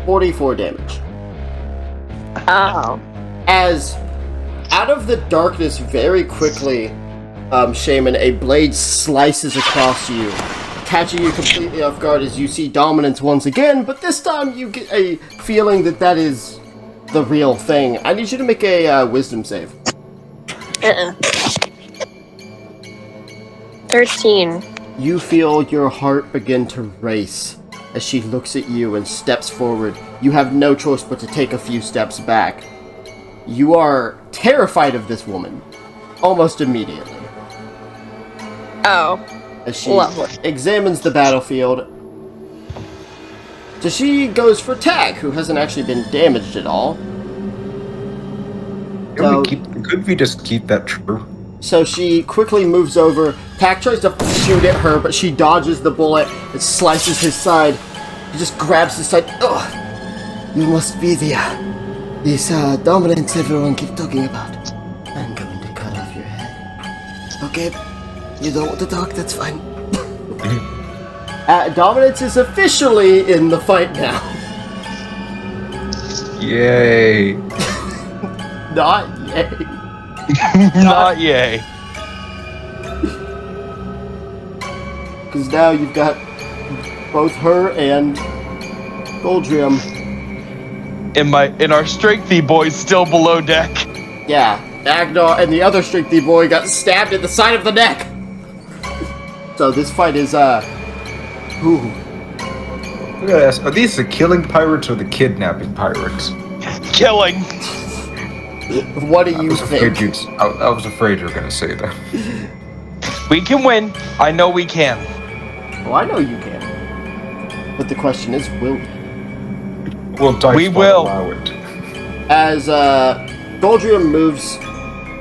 44 damage. Oh. As out of the darkness very quickly, Shaman, a blade slices across you, catching you completely off guard as you see dominance once again, but this time you get a feeling that is the real thing. I need you to make a wisdom save. 13. You feel your heart begin to race as she looks at you and steps forward. You have no choice but to take a few steps back. You are terrified of this woman, almost immediately. Oh. As she Lovely. examines the battlefield. So she goes for Tag, who hasn't actually been damaged at all. Could we just keep that true? So she quickly moves over. Tag tries to shoot at her, but she dodges the bullet. It slices his side. He just grabs his side. Ugh! You must be this dominance everyone keeps talking about. I'm going to cut off your head. Okay, you don't want to talk, that's fine. Dominance is officially in the fight now. Yay. Not yay. Not yay. Because now you've got both her and Goldrim. And our strengthy boy's still below deck. Yeah, Agnar and the other strengthy boy got stabbed in the side of the neck. So this fight is, ooh. Look at this. Are these the killing pirates or the kidnapping pirates? Killing. What do you think? I was afraid you were going to say that. We can win. I know we can. Well, I know you can. But the question is, will we? We will. Allow it. As Goldrium moves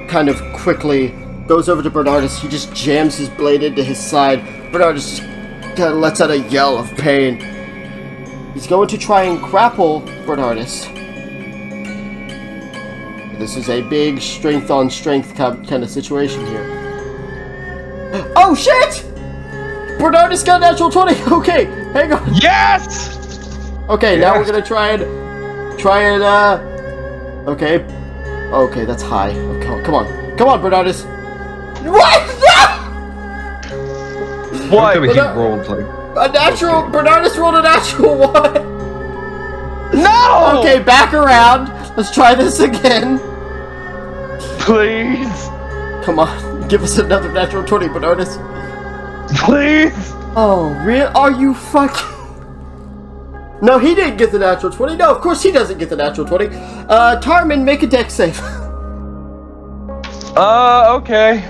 kind of quickly, goes over to Bernardus, he just jams his blade into his side. Bernardus just kind of lets out a yell of pain. He's going to try and grapple Bernardus. This is a big strength-on-strength kind of situation here. Oh, shit! Bernardus got a natural 20! Okay, hang on. Yes! Okay, now we're gonna try and, okay. Okay, that's high. Okay, come on, Bernardus. What? What? He rolled like A natural, okay. Bernardus rolled a natural 1. No! Okay, back around. Let's try this again. Please. Come on. Give us another natural 20, Bernardus. Please? Oh, real? Are you fucking... No, he didn't get the natural 20. No, of course he doesn't get the natural 20. Taramin, make a dex save. Okay.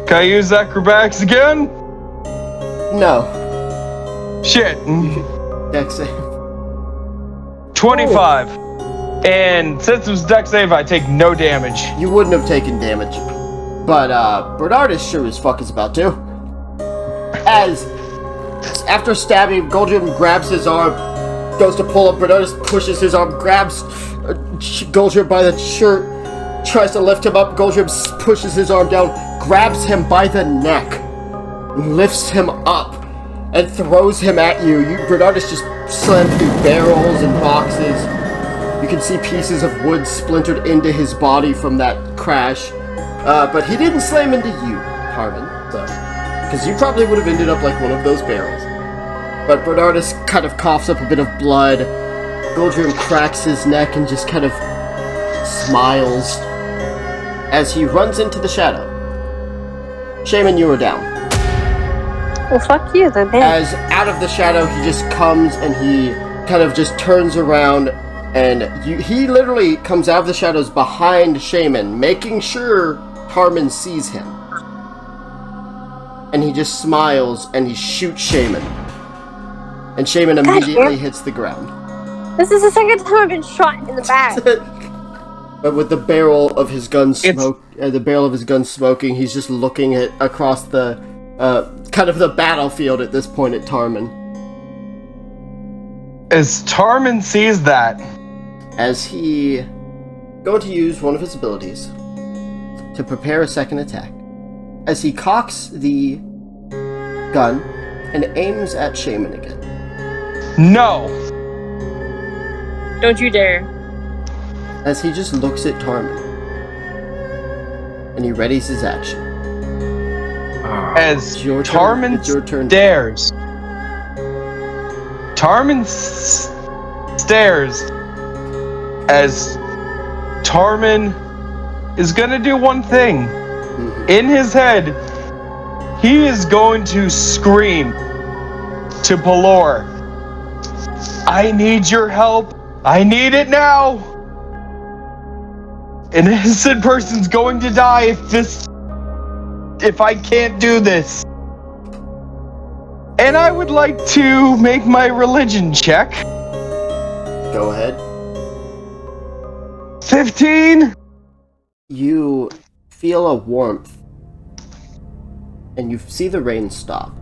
Can I use acrobatics again? No. Shit. Dex save. 25. And since it was dex save, I take no damage. You wouldn't have taken damage. But, Bernardus sure as fuck is about to. As, after stabbing, Goldrim grabs his arm, goes to pull up, Bernardus pushes his arm, grabs Goldrim by the shirt, tries to lift him up, Goldrim pushes his arm down, grabs him by the neck, lifts him up, and throws him at you. Bernardus just slammed through barrels and boxes. You can see pieces of wood splintered into his body from that crash. But he didn't slam into you, Taramin, so... Because you probably would have ended up like one of those barrels. But Bernardus kind of coughs up a bit of blood. Goldrim cracks his neck and just kind of smiles as he runs into the shadow. Shaman, you are down. Well, fuck you, then. As out of the shadow, he just comes and he kind of just turns around and he literally comes out of the shadows behind Shaman, making sure Taramin sees him. And he just smiles and he shoots Shaman. And Shaman immediately hits the ground. This is the second time I've been shot in the back. But with the barrel of his gun smoking, he's just looking across the kind of the battlefield at this point at Taramin. As Taramin sees that, as he going to use one of his abilities to prepare a second attack, as he cocks the gun and aims at Shaman again. No! Don't you dare. As he just looks at Taramin. And he readies his action. As Taramin stares. Taramin stares as Taramin is gonna do one thing. In his head, he is going to scream to Pelor, I need your help. I need it now. An innocent person's going to die if I can't do this. And I would like to make my religion check. Go ahead. 15. You feel a warmth. And you see the rain stop.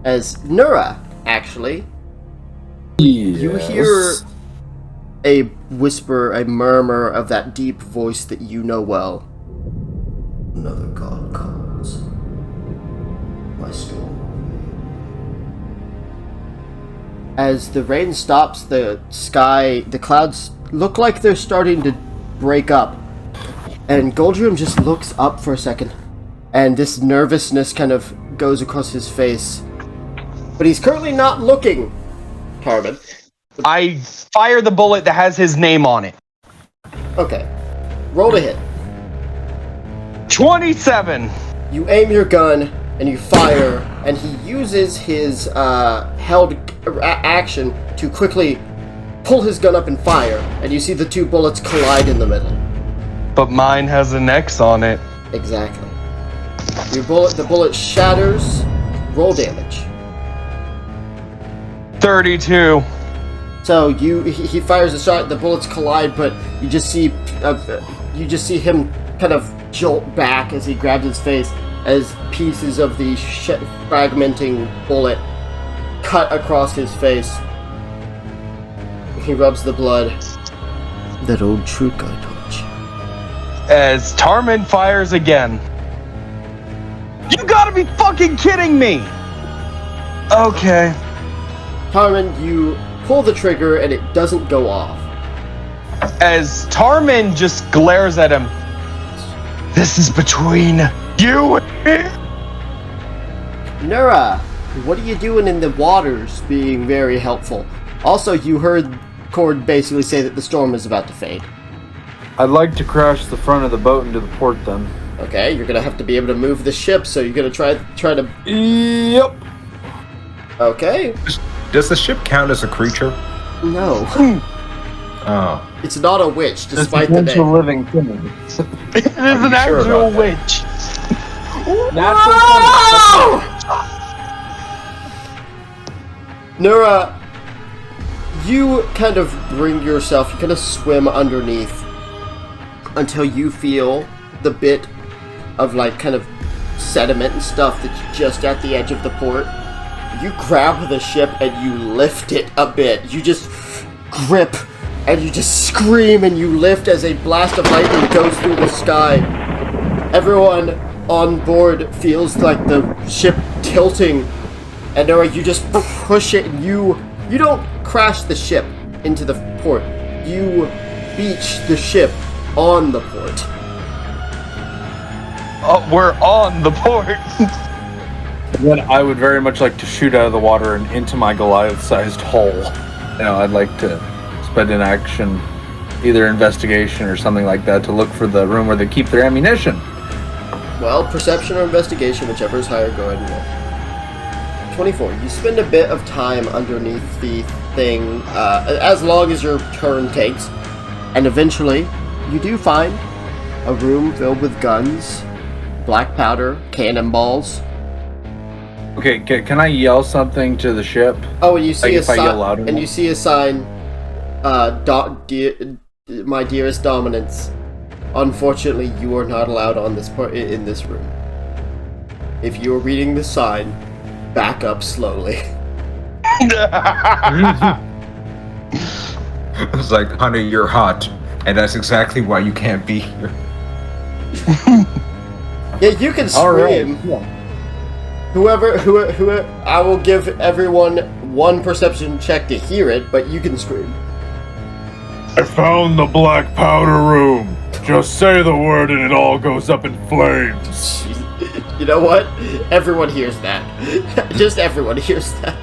As Nura, actually, you hear a whisper, a murmur of that deep voice that you know well. Another god calls. My storm. As the rain stops, the clouds look like they're starting to break up. And Goldrim just looks up for a second. And this nervousness kind of goes across his face. But he's currently not looking, Taramin. I fire the bullet that has his name on it. Okay. Roll to hit. 27. You aim your gun, and you fire, and he uses his held action to quickly pull his gun up and fire, and you see the two bullets collide in the middle. But mine has an X on it. Exactly. The bullet shatters. Roll damage. 32. So he fires a shot. The bullets collide, but you just see him kind of jolt back as he grabs his face, as pieces of the fragmenting bullet cut across his face. He rubs the blood. That old trick I taught you. As Taramin fires again. You gotta be fucking kidding me! Okay. Taramin, you pull the trigger and it doesn't go off. As Taramin just glares at him. This is between you and me. Nura, what are you doing in the waters? Being very helpful. Also, you heard Cord basically say that the storm is about to fade. I'd like to crash the front of the boat into the port then. Okay, you're gonna have to be able to move the ship, so you're gonna try to... Yep. Okay. Does the ship count as a creature? No. Oh. It's not a witch, despite It's the natural name. living thing. It is an sure actual about that? witch. Natural. Nura, you kind of bring yourself, you kind of swim underneath until you feel the bit of like kind of sediment and stuff that's just at the edge of the port. You grab the ship and you lift it a bit. You just grip and you just scream and you lift as a blast of lightning goes through the sky. Everyone on board feels like the ship tilting, and Nora, you just push it and you don't crash the ship into the port. You beach the ship on the port. Oh, we're on the port. Then I would very much like to shoot out of the water and into my Goliath-sized hole. You know, I'd like to spend an action, either investigation or something like that, to look for the room where they keep their ammunition. Well, perception or investigation, whichever is higher, go ahead and roll. 24. You spend a bit of time underneath the thing, as long as your turn takes, and eventually you do find a room filled with guns, black powder, cannonballs. Okay, can I yell something to the ship? Oh, and you see Like if I yell loud and enough? you see a sign, my dearest Dominance. Unfortunately, you are not allowed on this part in this room. If you are reading the sign, back up slowly. It's like, honey, you're hot, and that's exactly why you can't be here. Yeah, you can scream. Yeah. Whoever, I will give everyone one perception check to hear it, but you can scream. I found the black powder room. Just say the word and it all goes up in flames. You know what? Everyone hears that. Just everyone hears that.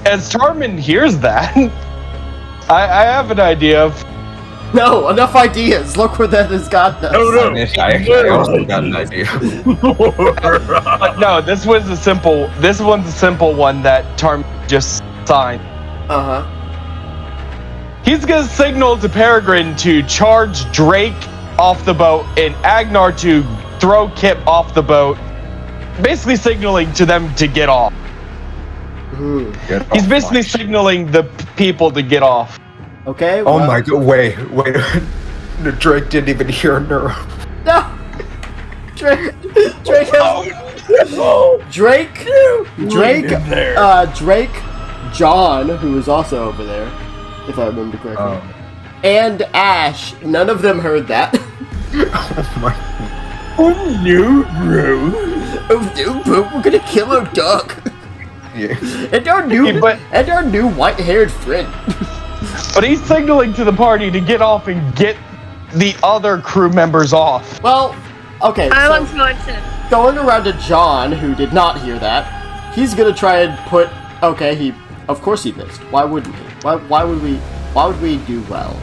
As Taramin hears that, I have an idea of... No, enough ideas. Look where that has gotten us. No. I also got an idea. But no, this one's a simple one that Taramin just signed. Uh-huh. He's gonna signal to Peregrine to charge Drake off the boat and Agnar to throw Kip off the boat, basically signaling to them to get off. He's basically signaling the people to get off. Okay. Oh my god, wait. The Drake didn't even hear her. No! Drake has... Drake, John, who is also over there, if I remember correctly, and Ash, none of them heard that. Oh my... Oh no, bro. Oh no, bro, we're gonna kill our dog. Yeah. And our new white-haired friend. But he's signaling to the party to get off and get the other crew members off. Well, okay, I so want to mention. going around to John, who did not hear that, he's gonna try and put... Okay, of course he missed. Why wouldn't he? Why would we do well?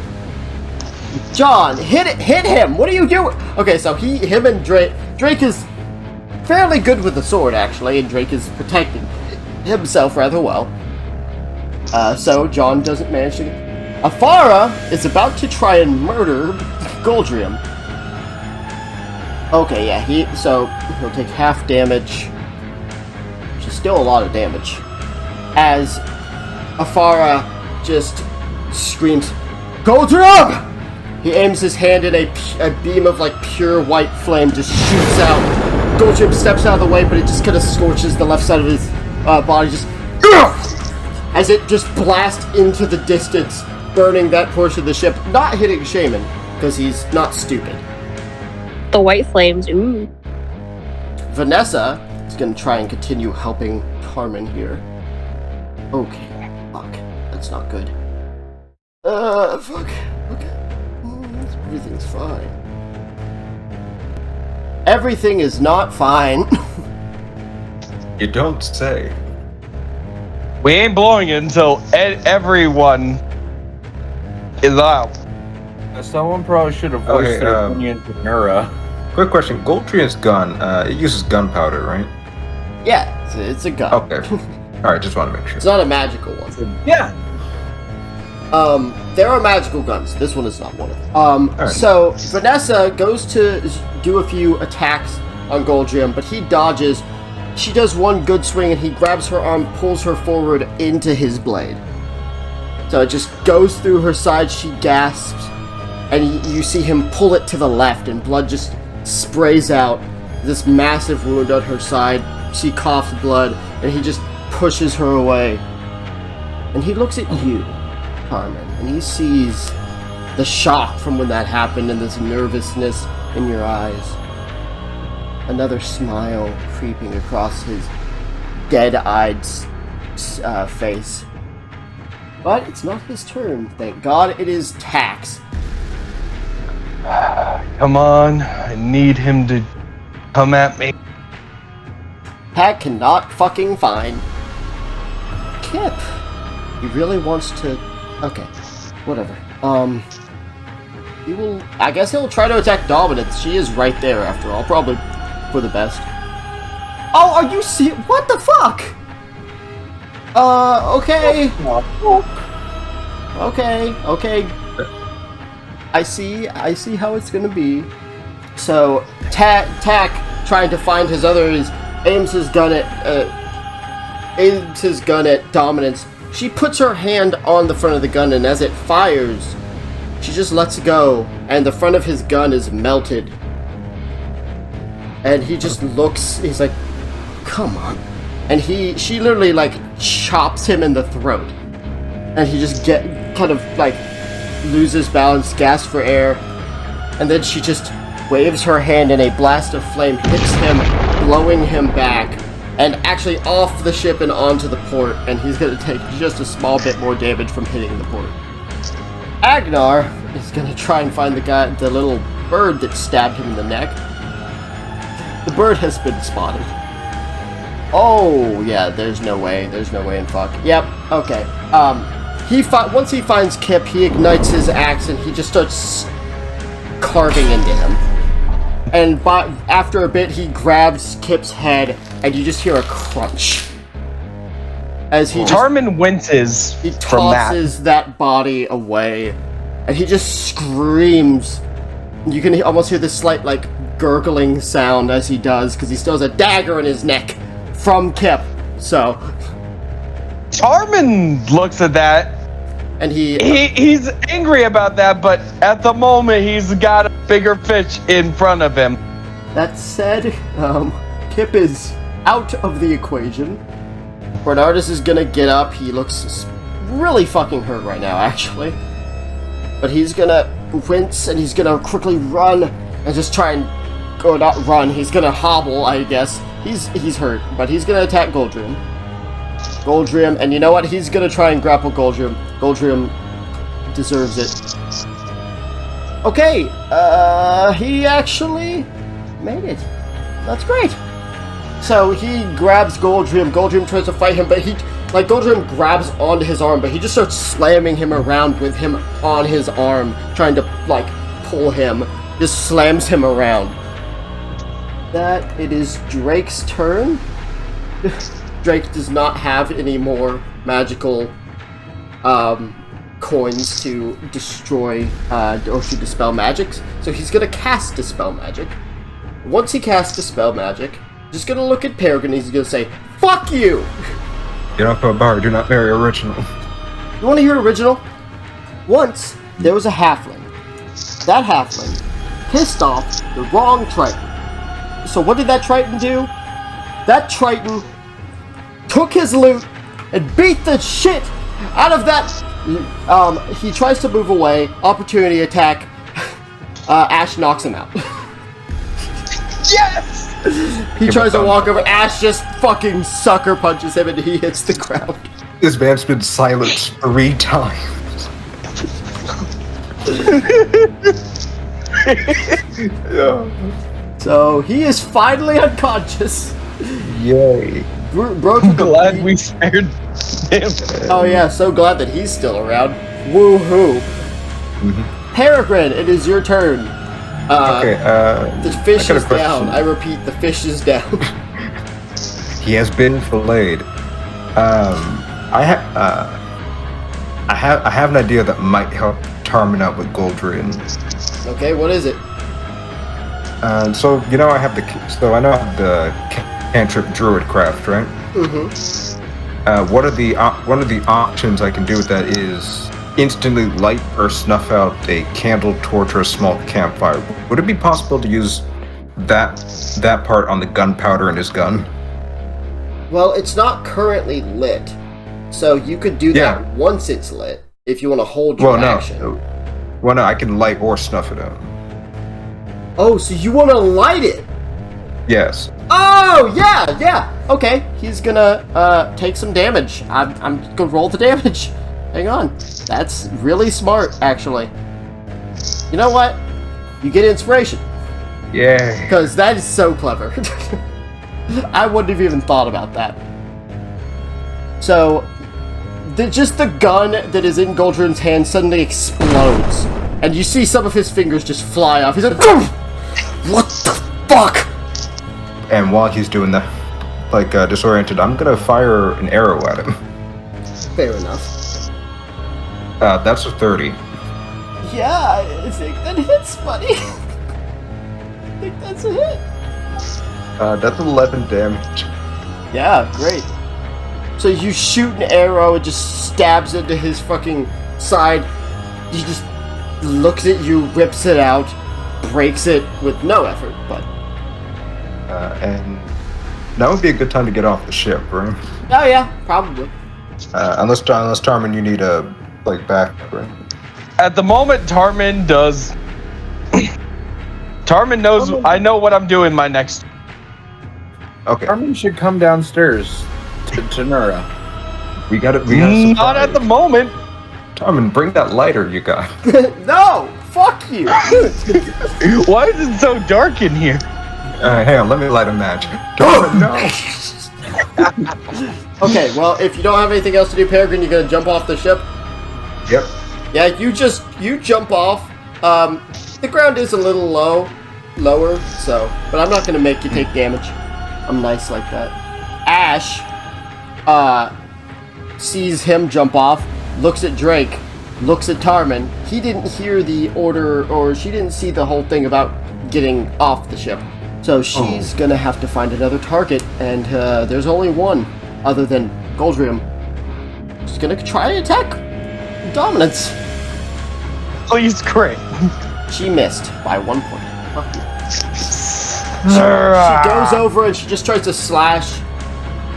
John, hit him! What are you doing? Okay, so him and Drake is fairly good with the sword, actually, and Drake is protecting himself rather well. So John doesn't manage to... Afara is about to try and murder Goldrium. Okay, yeah, he'll take half damage, which is still a lot of damage, as Afara just screams, Goldrium! He aims his hand and a beam of like pure white flame just shoots out. Goldrium steps out of the way, but it just kind of scorches the left side of his body, just as it just blasts into the distance, burning that portion of the ship, not hitting Shaman, because he's not stupid. The white flames, ooh. Vanessa is going to try and continue helping Taramin here. Okay, fuck. That's not good. Fuck. Okay. Everything's fine. Everything is not fine. You don't say. We ain't blowing it until everyone is out. Someone probably should have voiced Okay, their opinion to Nura. Quick question. Goldrian's gun, it uses gunpowder, right? Yeah, it's a gun. Okay. Alright, just want to make sure. It's not a magical one. Yeah. There are magical guns. This one is not one of them. Right. So Vanessa goes to do a few attacks on Goldrium, but he dodges. She does one good swing, and he grabs her arm, pulls her forward into his blade. So it just goes through her side. She gasps, and you see him pull it to the left, and blood just sprays out. This massive wound on her side. She coughs blood, and he just pushes her away. And he looks at you, Taramin, and he sees the shock from when that happened and this nervousness in your eyes. Another smile creeping across his dead-eyed face. But it's not his turn, thank God. It is Tax. Come on, I need him to come at me. Pat cannot fucking find Kip. He really wants to... Okay, whatever. He will... I guess he'll try to attack Dominance. She is right there, after all. Probably for the best. Oh, are you serious? What the fuck? Okay. Okay. I see how it's gonna be. So, Tack, trying to find his others, aims his gun at Dominance. She puts her hand on the front of the gun, and as it fires, she just lets go, and the front of his gun is melted. And he just looks, he's like, come on. And she literally, like, chops him in the throat. And he just kind of, like, loses balance, gasps for air. And then she just waves her hand, and a blast of flame hits him, blowing him back. And actually off the ship and onto the port, and he's gonna take just a small bit more damage from hitting the port. Agnar is gonna try and find the little bird that stabbed him in the neck. The bird has been spotted. Oh, yeah, there's no way in fuck. Yep, okay. Once he finds Kip, he ignites his axe and he just starts carving into him. And after a bit, he grabs Kip's head, and you just hear a crunch. As Taramin winces he from that. tosses that body away, and he just screams. You can almost hear this slight, like, gurgling sound as he does, because he still has a dagger in his neck from Kip. So Taramin looks at that, and he's angry about that, but at the moment he's got a bigger fish in front of him. That said, Kip is out of the equation. Bernardus is gonna get up. He looks really fucking hurt right now, actually. But he's gonna wince, and he's gonna quickly run and just try and... Or not run, he's gonna hobble, I guess. He's hurt, but he's gonna attack Goldrium. And you know what? He's gonna try and grapple Goldrium. Goldrium deserves it. Okay, he actually made it. That's great. So he grabs Goldrium. Goldrium tries to fight him, but Goldrium grabs onto his arm, but he just starts slamming him around with him on his arm, trying to, like, pull him. Just slams him around. It is Drake's turn. Drake does not have any more magical coins to destroy or to dispel magic, so he's gonna cast Dispel Magic. Once he casts Dispel Magic, just gonna look at Peregrine and he's gonna say, "Fuck you!" Get off a bar, do not marry original. You wanna hear original? Once, there was a halfling. That halfling pissed off the wrong Triton. So what did that Triton do? That Triton took his loot and beat the shit out of that. He tries to move away. Opportunity attack. Ash knocks him out. Yes! He tries to walk over. Ash just fucking sucker punches him and he hits the ground. This man's been silenced 3 times. So he is finally unconscious. Yay. Bro, I'm glad we spared him. Oh yeah, so glad that he's still around. Woohoo. Peregrine, it is your turn. The fish I got a is down. question. I repeat, the fish is down. He has been filleted. I have an idea that might help Taramin out with Goldrian. Okay, what is it? So I know I have the cantrip druid craft, right? Mm-hmm. One of the options I can do with that is instantly light or snuff out a candle, torch, or a small campfire. Would it be possible to use that part on the gunpowder in his gun? Well, it's not currently lit, so you could do that once it's lit if you want to hold your action. Well, no, I can light or snuff it out. Oh, so you want to light it? Yes. Oh, yeah. Okay, he's gonna take some damage. I'm gonna roll the damage. Hang on. That's really smart, actually. You know what? You get inspiration. Yeah. Because that is so clever. I wouldn't have even thought about that. So, just the gun that is in Goldrian's hand suddenly explodes. And you see some of his fingers just fly off. He's like, what the fuck? And while he's doing that, disoriented, I'm gonna fire an arrow at him. Fair enough. That's a 30. Yeah, I think that hits, buddy. I think that's a hit. That's 11 damage. Yeah, great. So you shoot an arrow, it just stabs into his fucking side. He just looks at you, rips it out, breaks it with no effort, but... And that would be a good time to get off the ship, right? Oh yeah, probably. Unless Taramin, you need a back, right? At the moment, Taramin does. Taramin knows. I know what I'm doing my next. Okay. Taramin should come downstairs to Nura. We got it. Not at the moment. Taramin, bring that lighter you got. No! Fuck you! Why is it so dark in here? Hang on, let me light a match. Taramin, no! Okay, well, if you don't have anything else to do, Peregrine, you're gonna jump off the ship? Yep. Yeah, you jump off. The ground is a little lower, so, but I'm not gonna make you take damage. I'm nice like that. Ash, sees him jump off, looks at Drake, looks at Taramin. He didn't hear the order, or she didn't see the whole thing about getting off the ship. So she's gonna have to find another target, and there's only one, other than Goldriam. She's gonna try to attack Dominance. Please, crit. She missed by 1 point. Fuck you. She goes over and she just tries to slash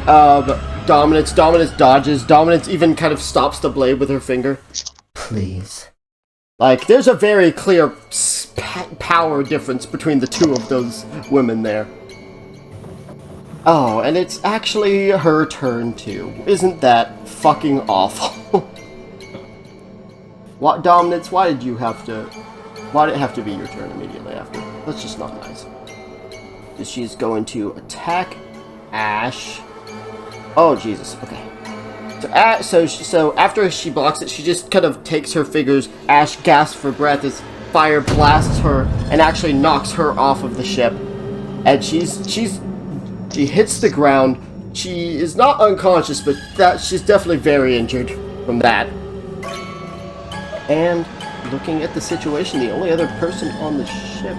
Dominance. Dominance dodges. Dominance even kind of stops the blade with her finger. Please. There's a very clear power difference between the two of those women there. Oh, and it's actually her turn too. Isn't that fucking awful? What, Dominance, why did it have to be your turn immediately after? That's just not nice. She's going to attack Ash. Oh, Jesus, okay. So after she blocks it, she just kind of takes her fingers. Ash gasps for breath as fire blasts her and actually knocks her off of the ship. And she hits the ground. She is not unconscious, but she's definitely very injured from that. And looking at the situation, the only other person on the ship...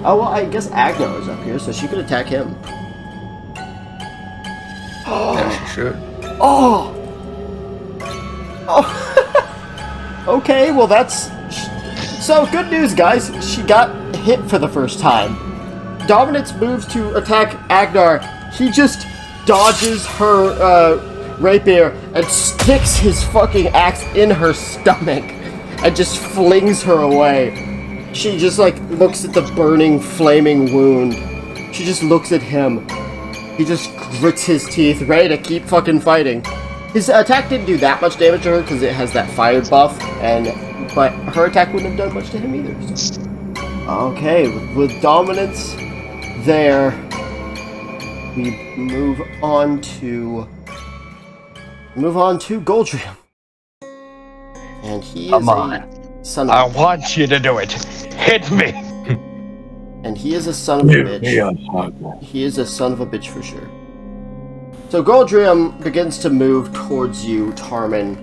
Oh, well, I guess Agnar is up here, so she could attack him. Yeah, she should. Oh! Okay, well that's... So, good news, guys. She got hit for the first time. Dominance moves to attack Agnar. He just dodges her rapier and sticks his fucking axe in her stomach and just flings her away. She just, looks at the burning, flaming wound. She just looks at him. He just grits his teeth, ready to keep fucking fighting. His attack didn't do that much damage to her because it has that fire buff, but her attack wouldn't have done much to him either. So. Okay, with Dominance there, we move on to Goldriam. And he is Come on. son of I want you to do it. Hit me! And he is a son of a bitch. He is a son of a bitch for sure. So Goldrium begins to move towards you, Taramin,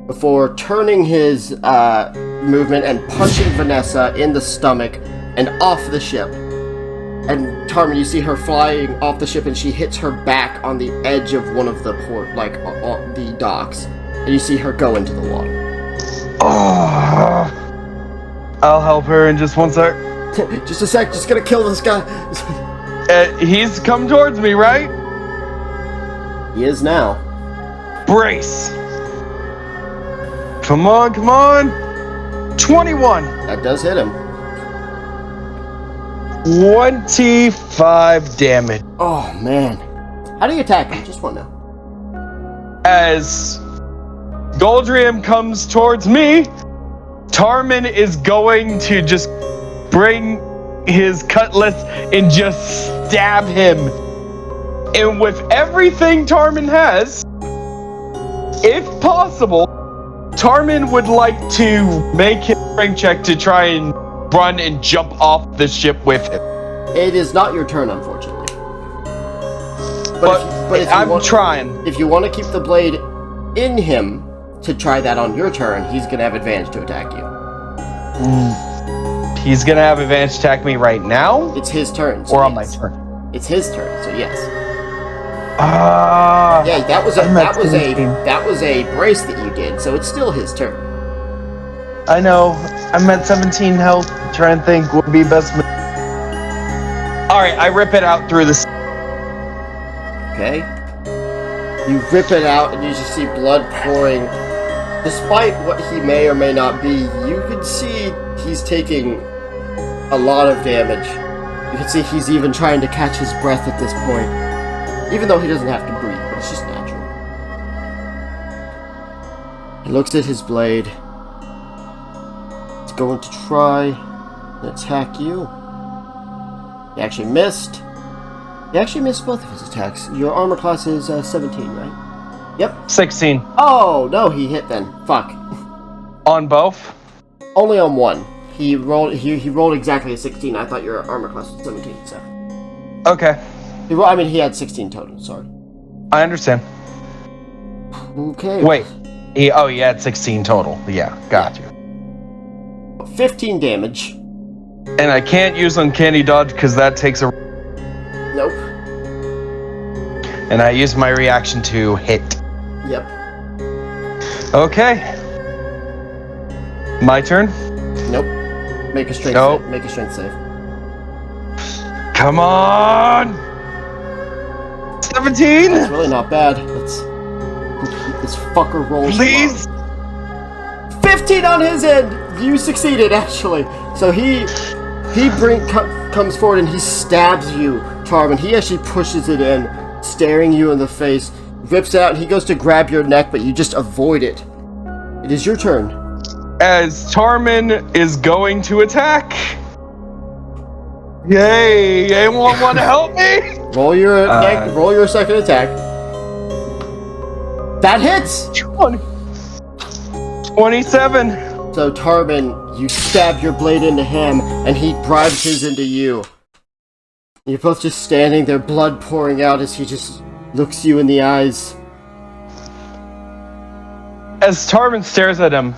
before turning his movement and punching Vanessa in the stomach and off the ship. And Taramin, you see her flying off the ship, and she hits her back on the edge of one of the the docks. And you see her go into the water. Oh, I'll help her in just one sec. Just a sec, just gonna kill this guy. He's come towards me, right? He is now. Brace. Come on, come on. 21. That does hit him. 25 damage. Oh, man. How do you attack him? Just want to know. As Goldrium comes towards me, Taramin is going to just bring his cutlass and just stab him. And with everything Taramin has, if possible, Taramin would like to make his strength check to try and run and jump off the ship with him. It is not your turn, unfortunately. But I'm trying. If you want to keep the blade in him to try that on your turn, he's going to have advantage to attack you. He's going to have advantage to attack me right now? It's his turn. So or on my turn? It's his turn, so yes. Yeah, that was a brace that you did, so it's still his turn. I know. I'm at 17 health. Trying to think what would be best. Alright, I rip it out through this. Okay. You rip it out and you just see blood pouring. Despite what he may or may not be, you can see he's taking a lot of damage. You can see he's even trying to catch his breath at this point. Even though he doesn't have to breathe, but it's just natural. He looks at his blade. He's going to try and attack you. He actually missed. He actually missed both of his attacks. Your armor class is 17, right? Yep. 16. Oh, no, he hit then. Fuck. On both? Only on one. He rolled exactly a 16. I thought your armor class was 17, so. Okay. He had 16 total, sorry. I understand. Okay. Wait. He had 16 total. Yeah, got you. 15 damage. And I can't use Uncanny Dodge because that takes a... Nope. And I use my reaction to hit. Yep. Okay. My turn? Nope. Make a strength save. Come on! 17? That's really not bad. This fucker rolls. Please? 15 on his end! You succeeded, actually. So he comes forward and he stabs you, Taramin. He actually pushes it in, staring you in the face, rips it out, and he goes to grab your neck, but you just avoid it. It is your turn. As Taramin is going to attack. Yay! Anyone want to help me? Roll your second attack. That hits! 27. So Taramin, you stab your blade into him, and he drives his into you. You're both just standing there, blood pouring out as he just looks you in the eyes. As Taramin stares at him,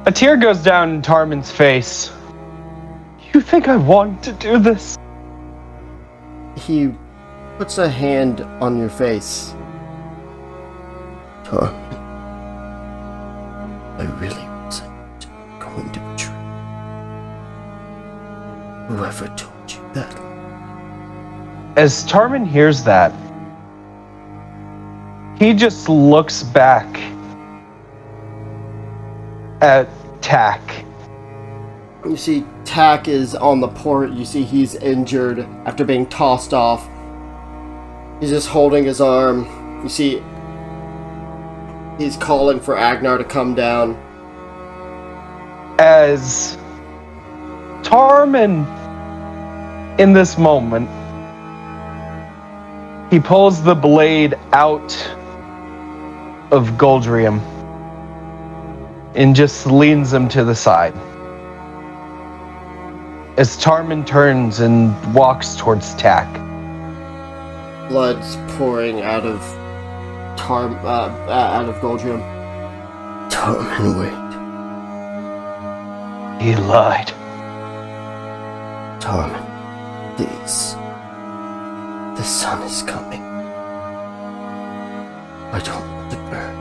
a tear goes down Taramin's face. You think I want to do this? He puts a hand on your face. Taramin, I really wasn't going to betray you. Whoever told you that? As Taramin hears that, he just looks back at Tak. You see Tak is on the port. You see he's injured after being tossed off. He's just holding his arm. You see he's calling for Agnar to come down. As Taramin, in this moment, he pulls the blade out of Goldrium and just leans him to the side. as Taramin turns and walks towards Tack. Blood's pouring out of Goldrium. Taramin, wait. He lied. Taramin, please. The sun is coming. I don't want to burn.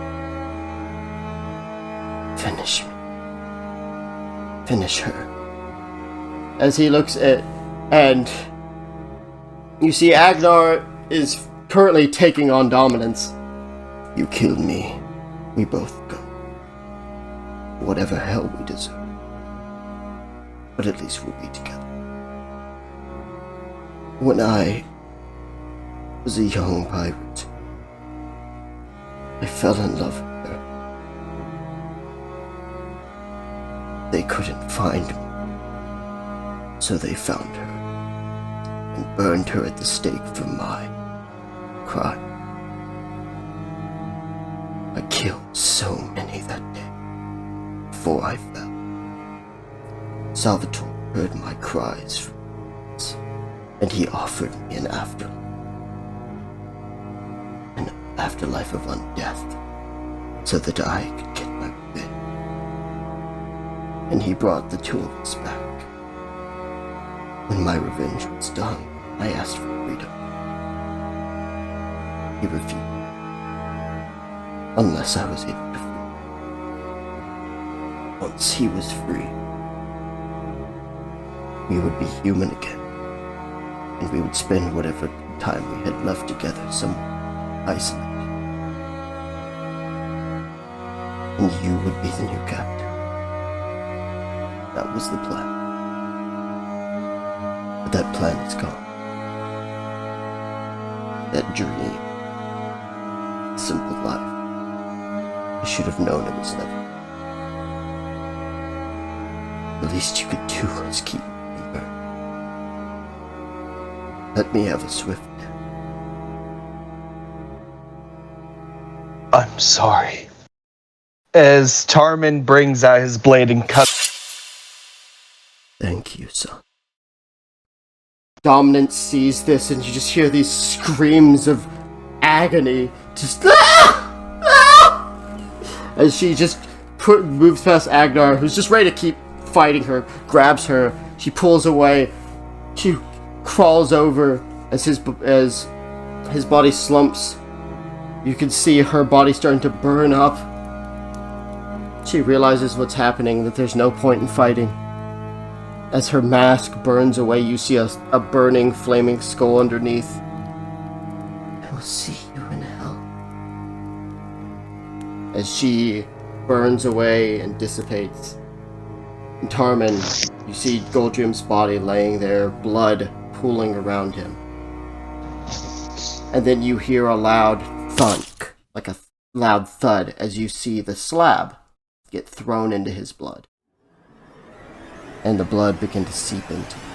Finish me. Finish her. As he looks at, and you see Agnar is currently taking on dominance. You killed me. We both go. Whatever hell we deserve. But at least we'll be together. When I was a young pirate, I fell in love with her. They couldn't find me, so they found her and burned her at the stake for my crime. I killed so many that day before I fell. Salvatore heard my cries from us, and he offered me an afterlife of undeath, so that I could get my revenge. And he brought the two of us back. When my revenge was done, I asked for freedom. He refused, unless I was able to free him. Once he was free, we would be human again, and we would spend whatever time we had left together somewhere isolated. And you would be the new captain. That was the plan. But that plan is gone. That dream, simple life, I should have known it was never. The least you could do was keep me burned. Let me have a swift death. I'm sorry. As Taramin brings out his blade and cuts. Thank you, son. Dominant sees this, and you just hear these screams of agony. Just as she just moves past Agnar, who's just ready to keep fighting her, grabs her. She pulls away. She crawls over as his body slumps. You can see her body starting to burn up. She realizes what's happening, that there's no point in fighting. As her mask burns away, you see a burning, flaming skull underneath. I will see you in hell. As she burns away and dissipates. And Taramin, you see Goldrium's body laying there, blood pooling around him. And then you hear a loud thunk, like a loud thud, as you see the slab get thrown into his blood. And the blood begin to seep into him.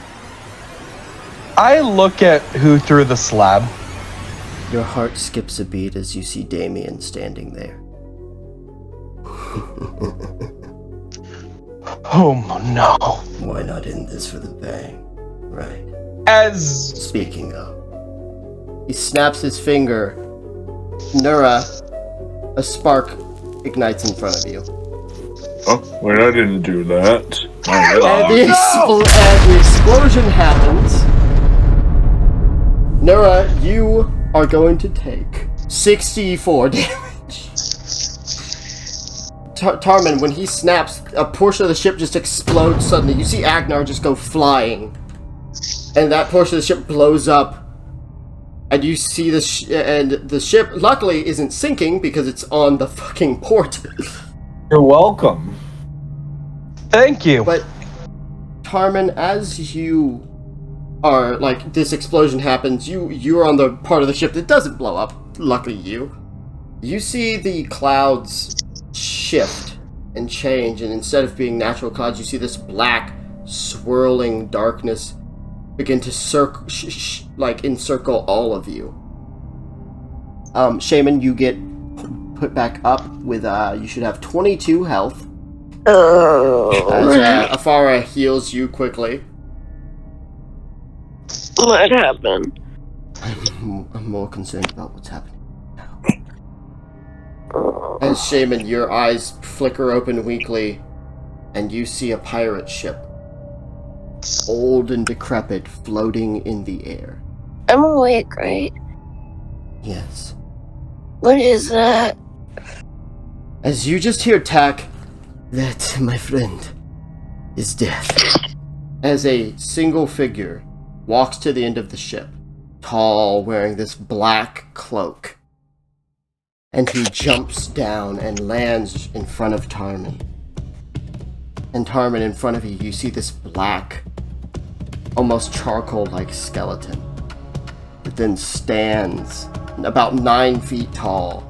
I look at who threw the slab. Your heart skips a beat as you see Damien standing there. Oh no. Why not end this for the bang, right? As Speaking of, he snaps his finger. Nura, a spark ignites in front of you. Oh, wait, I didn't do that. And the explosion happens. Nura, you are going to take 64 damage. Taramin, when he snaps, a portion of the ship just explodes suddenly. You see Agnar just go flying. And that portion of the ship blows up. And you see the ship, luckily, isn't sinking because it's on the fucking port. You're welcome. thank you. But, Taramin, as you are, like, this explosion happens, you're on the part of the ship that doesn't blow up, luckily you. You see the clouds shift and change, and instead of being natural clouds, you see this black, swirling darkness begin to encircle all of you. Shaman, you get put back up with, you should have 22 health. As Afara heals you quickly. What happened? I'm more concerned about what's happening now. As Shaman, your eyes flicker open weakly, and you see a pirate ship, old and decrepit, floating in the air. I'm awake, right? Yes. What is that? As you just hear Tack, that, my friend, is death. As a single figure walks to the end of the ship, tall, wearing this black cloak, and he jumps down and lands in front of Taramin. And Taramin, in front of you, you see this black, almost charcoal-like skeleton that then stands about 9 feet tall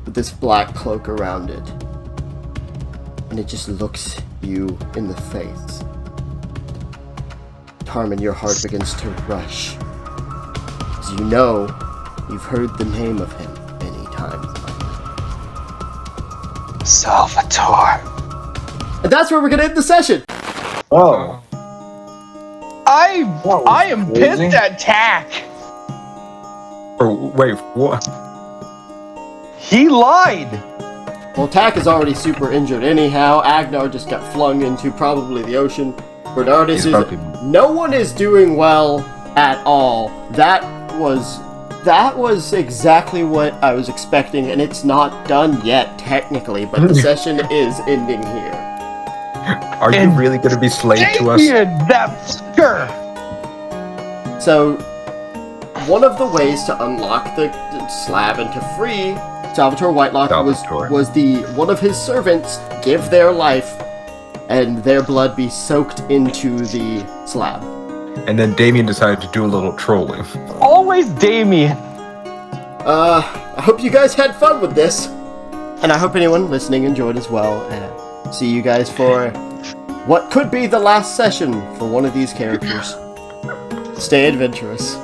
with this black cloak around it. And it just looks you in the face. Taramin, your heart begins to rush, as you know you've heard the name of him many times by now. Salvatore. And that's where we're gonna end the session! Oh. I am pissed at Tack. Oh, wait, what? He lied. Well, Tack is already super injured anyhow. Agnar just got flung into probably the ocean. Bernardus is... No one is doing well at all. That was exactly what I was expecting, and it's not done yet, technically, but the session is ending here. Are you really going to be slave to us? That fucker. So, one of the ways to unlock the slab and to free Salvatore Whitelock was one of his servants give their life and their blood be soaked into the slab. And then Damien decided to do a little trolling. Always Damien. I hope you guys had fun with this. And I hope anyone listening enjoyed as well. And see you guys for what could be the last session for one of these characters. Stay adventurous.